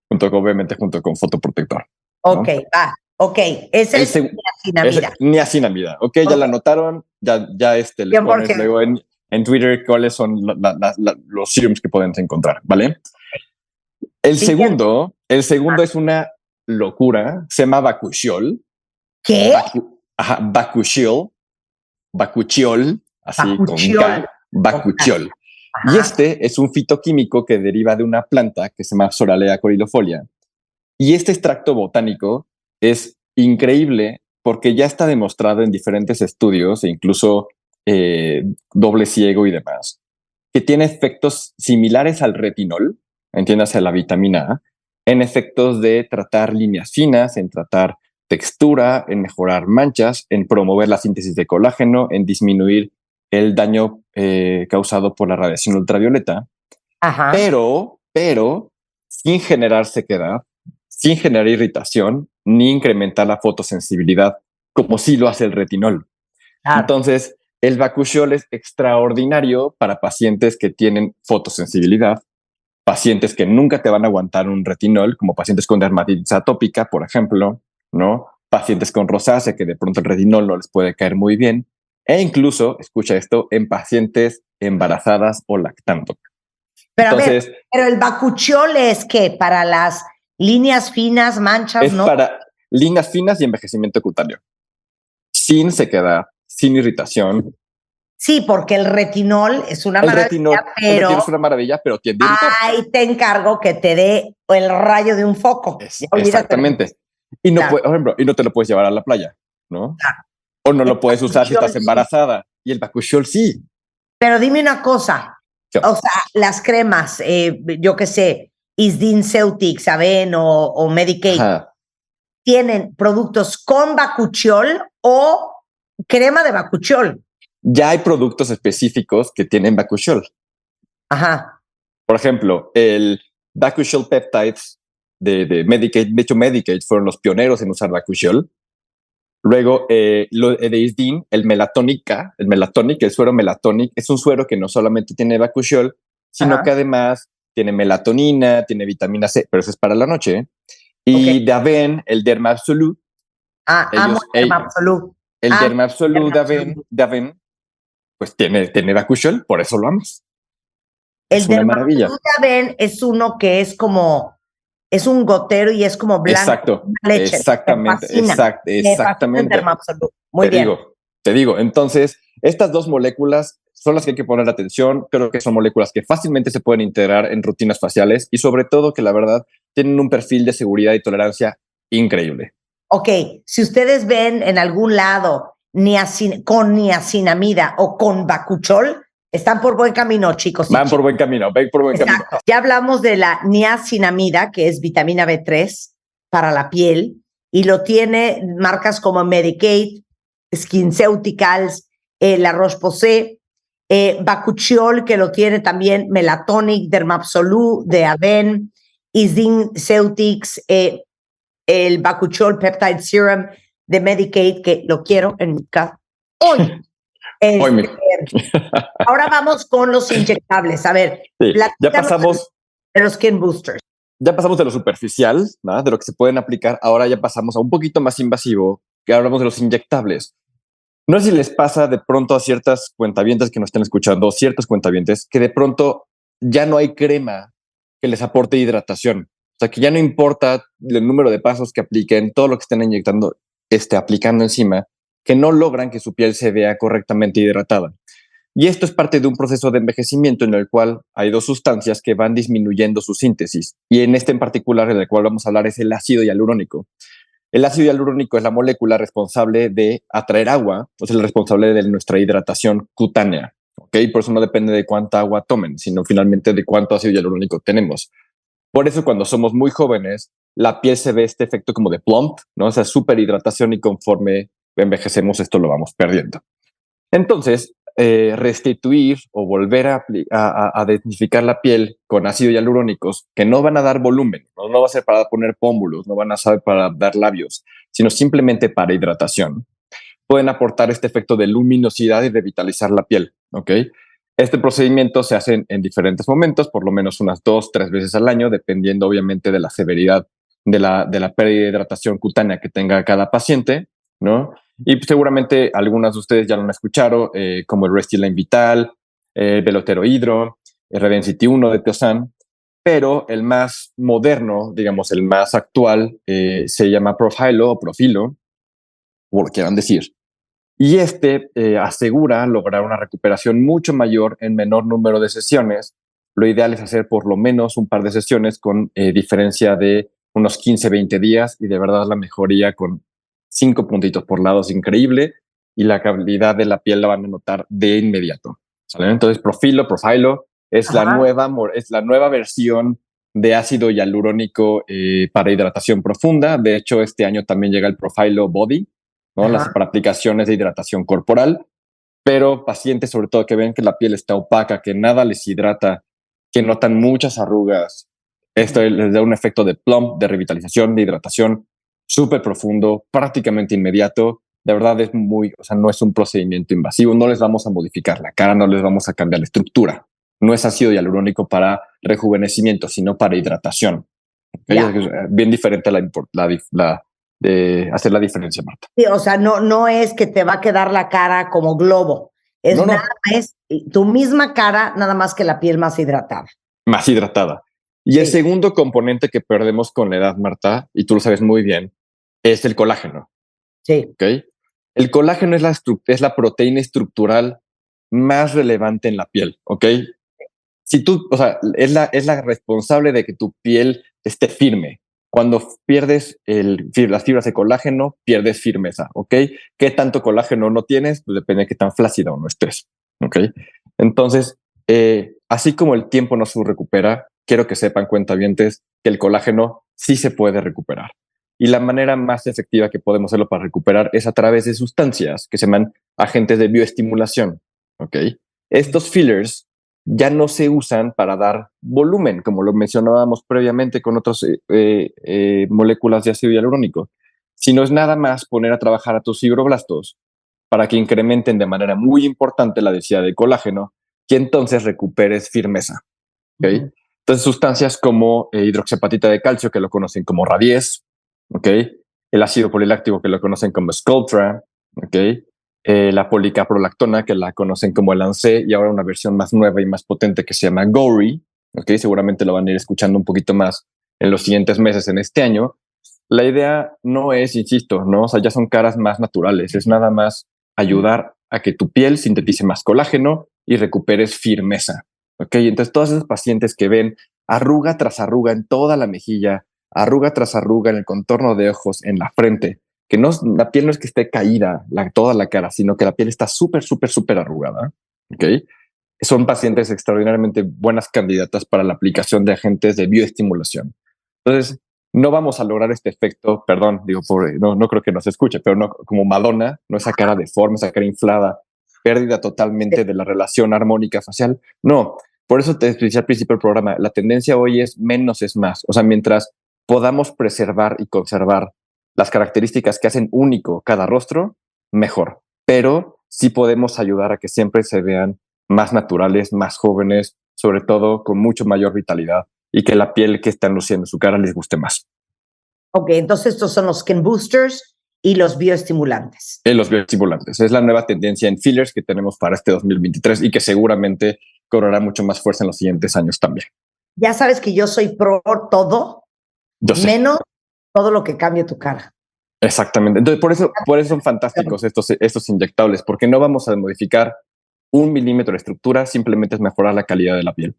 Obviamente junto con fotoprotector. Ok, ¿no? Ok, ese es niacinamida. Niacinamida, okay, ya la anotaron, ya les pones luego en Twitter cuáles son los serums que pueden encontrar, ¿vale? El segundo es una locura, se llama Bakuchiol. ¿Qué? Bakuchiol, así con K, Bakuchiol. Y este es un fitoquímico que deriva de una planta que se llama Soralea corylophilia. Y este extracto botánico es increíble porque ya está demostrado en diferentes estudios, e incluso doble ciego y demás, que tiene efectos similares al retinol, entiéndase a la vitamina A, en efectos de tratar líneas finas, en tratar textura, en mejorar manchas, en promover la síntesis de colágeno, en disminuir el daño causado por la radiación ultravioleta, pero sin generar sequedad, sin generar irritación, ni incrementar la fotosensibilidad, como sí lo hace el retinol. Entonces, el Bakuchiol es extraordinario para pacientes que tienen fotosensibilidad, pacientes que nunca te van a aguantar un retinol, como pacientes con dermatitis atópica, por ejemplo, ¿no? Pacientes con rosácea que de pronto el retinol no les puede caer muy bien, e incluso, escucha esto, en pacientes embarazadas o lactando. Pero entonces, pero el Bakuchiol es que para las líneas finas, manchas, es ¿no? Para líneas finas y envejecimiento cutáneo, sin sequedad, sin irritación. Sí, porque el retinol es una maravilla, pero es una maravilla, pero tiende a irritar. Ahí te encargo que te dé el rayo de un foco. Exactamente. Y no, por ejemplo, y no te lo puedes llevar a la playa, ¿no? Claro. O no lo puedes usar si estás embarazada. Y el Bakuchiol sí. Pero dime una cosa. O sea, las cremas, yo qué sé, Isdin Ceutics, Aven o Medicaid, ¿tienen productos con Bakuchiol o crema de Bakuchiol? Ya hay productos específicos que tienen Bakuchiol. Por ejemplo, el Bakuchiol Peptides de Medicaid. De hecho, Medicaid fueron los pioneros en usar Bakuchiol. Luego, lo de Isdin, el Melatonic, el suero Melatonic, es un suero que no solamente tiene Bakuchiol, sino que además tiene melatonina, tiene vitamina C, pero eso es para la noche. Y de Aven, el Derma Absolu. Amo el Derma Absolu. El Derma Absolu de Aven, pues tiene Bakuchiol, por eso lo amos. El Derma Absolu de Aven es uno que es como... Es un gotero y es como blanco. Exacto. Leche. Exactamente. Exactamente. Muy bien. Te digo. Entonces, estas dos moléculas son las que hay que poner atención. Creo que son moléculas que fácilmente se pueden integrar en rutinas faciales y sobre todo que la verdad tienen un perfil de seguridad y tolerancia increíble. Ok, si ustedes ven en algún lado con niacinamida o con Bakuchiol, están por buen camino, chicos. Van por buen camino. Ya hablamos de la niacinamida, que es vitamina B3 para la piel, y lo tiene marcas como Medicaid, SkinCeuticals, La Roche-Posay, Bakuchiol, que lo tiene también Melatonic, Derma Absolu de Aven, Isdin Ceutics, el Bakuchiol Peptide Serum de Medicaid, que lo quiero en mi casa hoy. Ahora vamos con los inyectables. A ver, ya pasamos de los skin boosters. Ya pasamos de lo superficial, ¿no? De lo que se pueden aplicar. Ahora ya pasamos a un poquito más invasivo, que hablamos de los inyectables. No sé si les pasa de pronto a ciertas cuentavientes que nos estén escuchando, ciertos cuentavientes, que de pronto ya no hay crema que les aporte hidratación. O sea, que ya no importa el número de pasos que apliquen, todo lo que estén inyectando, aplicando encima, que no logran que su piel se vea correctamente hidratada. Y esto es parte de un proceso de envejecimiento en el cual hay dos sustancias que van disminuyendo su síntesis. Y en este en particular, en el cual vamos a hablar, es el ácido hialurónico. El ácido hialurónico es la molécula responsable de atraer agua, es el responsable de nuestra hidratación cutánea. ¿Okay? Por eso no depende de cuánta agua tomen, sino finalmente de cuánto ácido hialurónico tenemos. Por eso cuando somos muy jóvenes, la piel se ve este efecto como de plump, ¿no? O sea, súper hidratación, y conforme envejecemos esto lo vamos perdiendo. Entonces, restituir o volver a denitrificar la piel con ácido hialurónicos que no van a dar volumen, no va a ser para poner pómulos, no van a ser para dar labios, sino simplemente para hidratación. Pueden aportar este efecto de luminosidad y revitalizar la piel, ¿ok? Este procedimiento se hace en diferentes momentos, por lo menos unas 2-3 veces al año, dependiendo obviamente de la severidad de la pérdida de hidratación cutánea que tenga cada paciente, ¿no? Y seguramente algunas de ustedes ya lo han escuchado, como el Restylane Vital, Velotero Hydro, el Redensity 1 de Teosan, pero el más moderno, digamos, el más actual, se llama Profhilo o Profilo, o lo quieran decir. Y asegura lograr una recuperación mucho mayor en menor número de sesiones. Lo ideal es hacer por lo menos un par de sesiones con diferencia de unos 15-20 días y de verdad la mejoría con 5 puntitos por lado es increíble y la calidad de la piel la van a notar de inmediato. ¿Sale? Entonces Profilo es la nueva versión de ácido hialurónico para hidratación profunda. De hecho, este año también llega el Profilo Body, ¿no? Para aplicaciones de hidratación corporal, pero pacientes sobre todo que ven que la piel está opaca, que nada les hidrata, que notan muchas arrugas, esto les da un efecto de plump, de revitalización, de hidratación súper profundo, prácticamente inmediato. De verdad no es un procedimiento invasivo, no les vamos a modificar la cara, no les vamos a cambiar la estructura. No es ácido hialurónico para rejuvenecimiento, sino para hidratación. ¿Okay? Es bien diferente de hacer la diferencia, Marta. Sí, o sea, no es que te va a quedar la cara como globo. Es tu misma cara, nada más que la piel más hidratada. Más hidratada. Y el segundo componente que perdemos con la edad, Marta, y tú lo sabes muy bien, es el colágeno. Sí. ¿Okay? El colágeno es la proteína estructural más relevante en la piel, ¿ok? Es la responsable de que tu piel esté firme. Cuando pierdes las fibras de colágeno, pierdes firmeza, ¿ok? ¿Qué tanto colágeno no tienes? Pues depende de qué tan flácida o no estés, ¿ok? Entonces, así como el tiempo no se recupera, quiero que sepan, cuentavientes, que el colágeno sí se puede recuperar. Y la manera más efectiva que podemos hacerlo para recuperar es a través de sustancias que se llaman agentes de bioestimulación, ¿ok? Estos fillers ya no se usan para dar volumen, como lo mencionábamos previamente con otras moléculas de ácido hialurónico, sino es nada más poner a trabajar a tus fibroblastos para que incrementen de manera muy importante la densidad de colágeno y entonces recuperes firmeza. ¿Okay? Entonces, sustancias como hidroxiapatita de calcio, que lo conocen como Radies, ¿okay? El ácido poliláctico, que lo conocen como Sculptra, ¿okay? La policaprolactona, que la conocen como el ANSE, y ahora una versión más nueva y más potente que se llama Gori, ¿okay? Seguramente lo van a ir escuchando un poquito más en los siguientes meses en este año. La idea no es, insisto, ¿no? O sea, ya son caras más naturales, es nada más ayudar a que tu piel sintetice más colágeno y recuperes firmeza, ¿ok? Entonces, todos esos pacientes que ven arruga tras arruga en toda la mejilla, arruga tras arruga en el contorno de ojos, en la frente, que la piel no es que esté caída toda la cara, sino que la piel está súper arrugada, ¿ok? Son pacientes extraordinariamente buenas candidatas para la aplicación de agentes de bioestimulación. Entonces, no vamos a lograr este efecto, perdón, no creo que nos escuche, pero no como Madonna, no esa cara deforme, esa cara inflada, pérdida totalmente de la relación armónica facial. No, por eso te decía al principio del programa, la tendencia hoy es menos es más. O sea, mientras podamos preservar y conservar las características que hacen único cada rostro, mejor. Pero sí podemos ayudar a que siempre se vean más naturales, más jóvenes, sobre todo con mucho mayor vitalidad, y que la piel que están luciendo en su cara les guste más. Ok, entonces estos son los skin boosters y los bioestimulantes. Los bioestimulantes. Es la nueva tendencia en fillers que tenemos para este 2023 y que seguramente cobrará mucho más fuerza en los siguientes años también. Ya sabes que yo soy pro todo, menos todo lo que cambie tu cara. Exactamente. Entonces, por eso son fantásticos estos inyectables, porque no vamos a modificar 1 milímetro de estructura, simplemente es mejorar la calidad de la piel.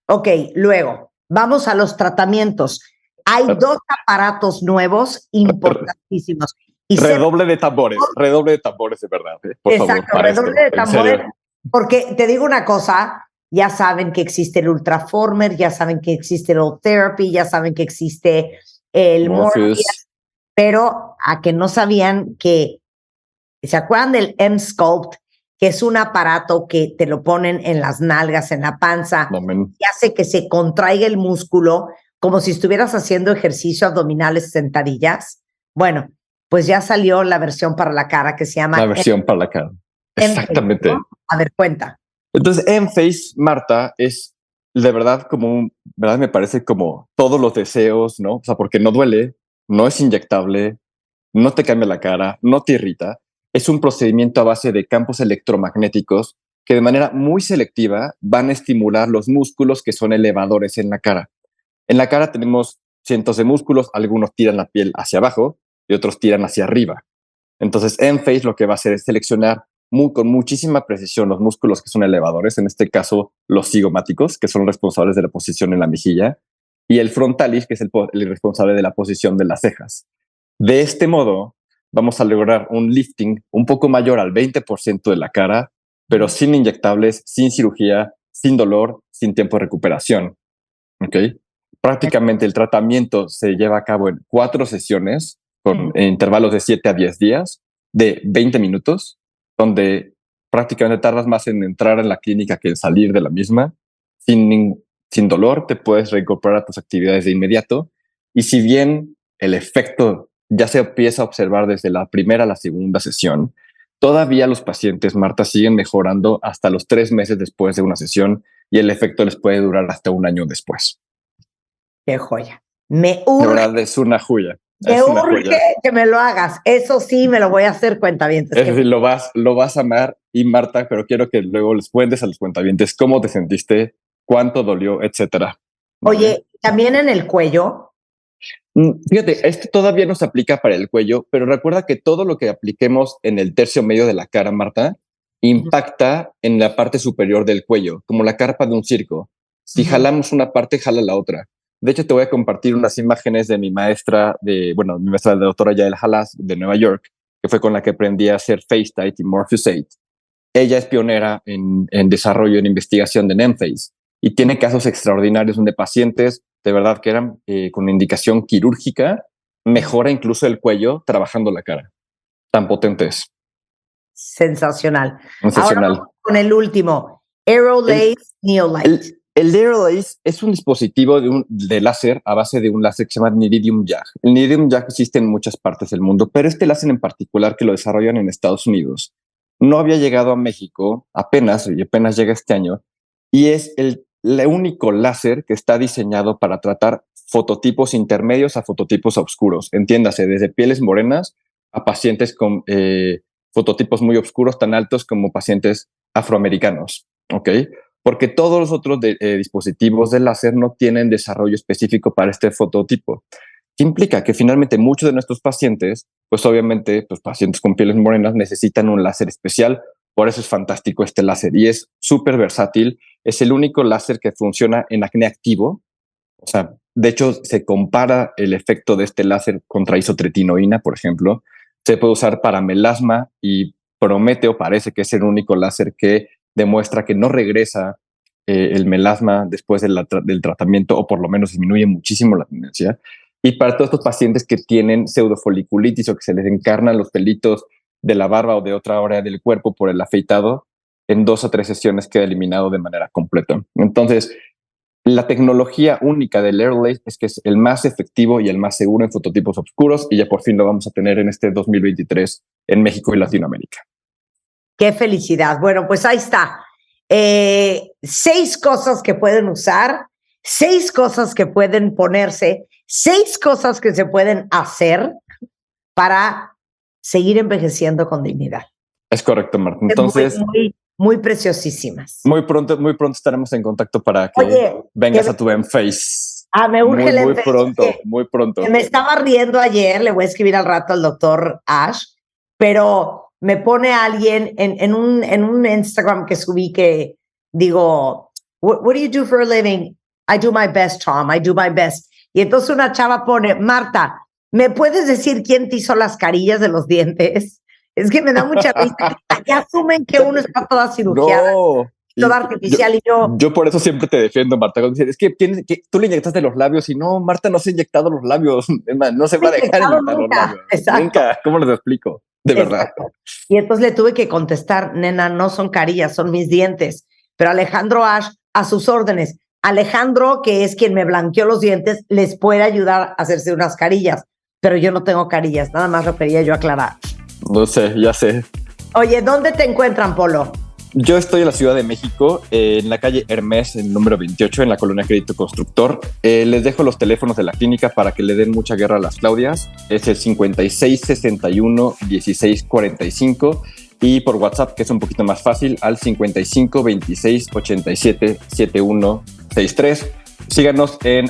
Ok, luego, vamos a los tratamientos. Hay 2 aparatos nuevos importantísimos. Redoble de tambores de verdad. Por Exacto, favor, redoble de tambores. Porque te digo una cosa, ya saben que existe el Ultraformer, ya saben que existe el Ultherapy, ya saben que existe el Morpheus, pero a que no sabían que, ¿se acuerdan del M-Sculpt? que es un aparato que te lo ponen en las nalgas, en la panza, y hace que se contraiga el músculo como si estuvieras haciendo ejercicio abdominales, sentadillas. Bueno, pues ya salió la versión para la cara que se llama... La versión para la cara. Exactamente. ¿No? A ver, cuenta. Entonces, Enphase, Marta, es de verdad ¿verdad? Me parece como todos los deseos, ¿no? O sea, porque no duele, no es inyectable, no te cambia la cara, no te irrita. Es un procedimiento a base de campos electromagnéticos que de manera muy selectiva van a estimular los músculos que son elevadores en la cara. En la cara tenemos cientos de músculos, algunos tiran la piel hacia abajo y otros tiran hacia arriba. Entonces, Enphase lo que va a hacer es seleccionar con muchísima precisión los músculos que son elevadores, en este caso los cigomáticos, que son responsables de la posición en la mejilla, y el frontalis, que es el responsable de la posición de las cejas. De este modo, vamos a lograr un lifting un poco mayor al 20% de la cara, pero sin inyectables, sin cirugía, sin dolor, sin tiempo de recuperación. ¿Okay? Prácticamente el tratamiento se lleva a cabo en 4 sesiones, con intervalos de 7 a 10 días, de 20 minutos, donde prácticamente tardas más en entrar en la clínica que en salir de la misma. Sin dolor, te puedes reincorporar a tus actividades de inmediato. Y si bien el efecto ya se empieza a observar desde la primera a la segunda sesión, todavía los pacientes, Marta, siguen mejorando hasta los 3 meses después de una sesión y el efecto les puede durar hasta 1 año después. ¡Qué joya! Me urge. De verdad, es una joya. Me urge que me lo hagas. Eso sí, me lo voy a hacer, cuentavientes. Es decir, lo vas a amar. Y Marta, pero quiero que luego les cuentes a los cuentavientes cómo te sentiste, cuánto dolió, etcétera. Oye, ¿también en el cuello? Fíjate, esto todavía no se aplica para el cuello, pero recuerda que todo lo que apliquemos en el tercio medio de la cara, Marta, impacta en la parte superior del cuello, como la carpa de un circo. Si jalamos una parte, jala la otra. De hecho, te voy a compartir unas imágenes de mi maestra, mi maestra de doctora Yael Halas de Nueva York, que fue con la que aprendí a hacer FaceTite y Morpheus8. Ella es pionera en desarrollo, en investigación de Enphase, y tiene casos extraordinarios donde pacientes, de verdad que eran con indicación quirúrgica, mejora incluso el cuello trabajando la cara. Tan potente es. Sensacional. Sensacional. Ahora con el último, Aerolase Neolite. El Aerolase es un dispositivo de láser a base de un láser que se llama Niridium Jag. El Niridium Jag existe en muchas partes del mundo, pero este láser en particular que lo desarrollan en Estados Unidos no había llegado a México apenas llega este año, y es el único láser que está diseñado para tratar fototipos intermedios a fototipos oscuros. Entiéndase, desde pieles morenas a pacientes con fototipos muy oscuros, tan altos como pacientes afroamericanos. ¿Ok? Porque todos los otros dispositivos de láser no tienen desarrollo específico para este fototipo. ¿Qué implica? Que finalmente muchos de nuestros pacientes, pues obviamente, pues pacientes con pieles morenas necesitan un láser especial. Por eso es fantástico este láser y es súper versátil. Es el único láser que funciona en acné activo. O sea, de hecho, se compara el efecto de este láser contra isotretinoína, por ejemplo. Se puede usar para melasma y promete o parece que es el único láser que demuestra que no regresa el melasma después del tratamiento, o por lo menos disminuye muchísimo la tendencia. Y para todos estos pacientes que tienen pseudofoliculitis o que se les encarnan los pelitos de la barba o de otra área del cuerpo por el afeitado, en 2 o 3 sesiones queda eliminado de manera completa. Entonces, la tecnología única del Aerolase es que es el más efectivo y el más seguro en fototipos oscuros, y ya por fin lo vamos a tener en este 2023 en México y Latinoamérica. ¡Qué felicidad! Bueno, pues ahí está. 6 cosas que pueden usar, 6 cosas que pueden ponerse, 6 cosas que se pueden hacer para seguir envejeciendo con dignidad. Es correcto, Marta. Entonces, muy preciosísimas. Muy pronto estaremos en contacto para que vengas a tu Enphase. Me urge el Enphase. Muy pronto. Me estaba riendo ayer, le voy a escribir al rato al doctor Ash, pero me pone alguien en un Instagram que subí que digo, what do you do for a living? I do my best, Tom, I do my best. Y entonces una chava pone, Marta, ¿me puedes decir quién te hizo las carillas de los dientes? Es que me da mucha risa. Ya asumen que uno está toda cirugiada, toda artificial, yo por eso siempre te defiendo, Marta. Es que tú le inyectaste los labios y no, Marta no se ha inyectado los labios. No se va a dejar inyectar los labios. Exacto. Nunca. ¿Cómo les explico? de verdad. Y entonces le tuve que contestar, nena, no son carillas, son mis dientes. Pero Alejandro Ash, a sus órdenes. Alejandro, que es quien me blanqueó los dientes, les puede ayudar a hacerse unas carillas. Pero yo no tengo carillas, nada más lo quería yo aclarar. No sé, ya sé. Oye, ¿dónde te encuentran, Polo? Yo estoy en la Ciudad de México, en la calle Hermes, en el número 28, en la colonia Crédito Constructor. Les dejo los teléfonos de la clínica para que le den mucha guerra a las Claudias. Es el 5661-1645 y por WhatsApp, que es un poquito más fácil, al 5526877163. Síganos en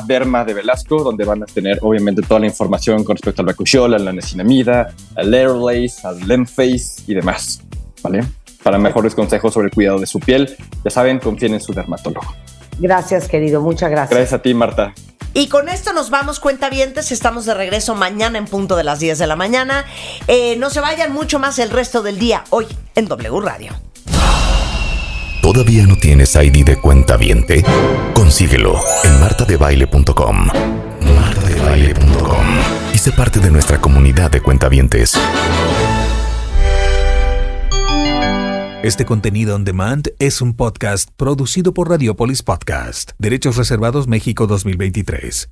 @Derma de Velasco, donde van a tener obviamente toda la información con respecto al bacuchiol, a la niacinamida, al Airlace, al Lemface y demás, ¿vale? Para mejores consejos sobre el cuidado de su piel, ya saben, confíen en su dermatólogo. Gracias, querido, muchas gracias. Gracias a ti, Marta. Y con esto nos vamos, cuentavientes. Estamos de regreso mañana en punto de las 10 de la mañana. No se vayan mucho más el resto del día hoy en W Radio. ¿Todavía no tienes ID de cuentaviente? Consíguelo en martadebaile.com. martadebaile.com y sé parte de nuestra comunidad de cuentavientes. Este contenido on demand es un podcast producido por Radiopolis Podcast. Derechos reservados México 2023.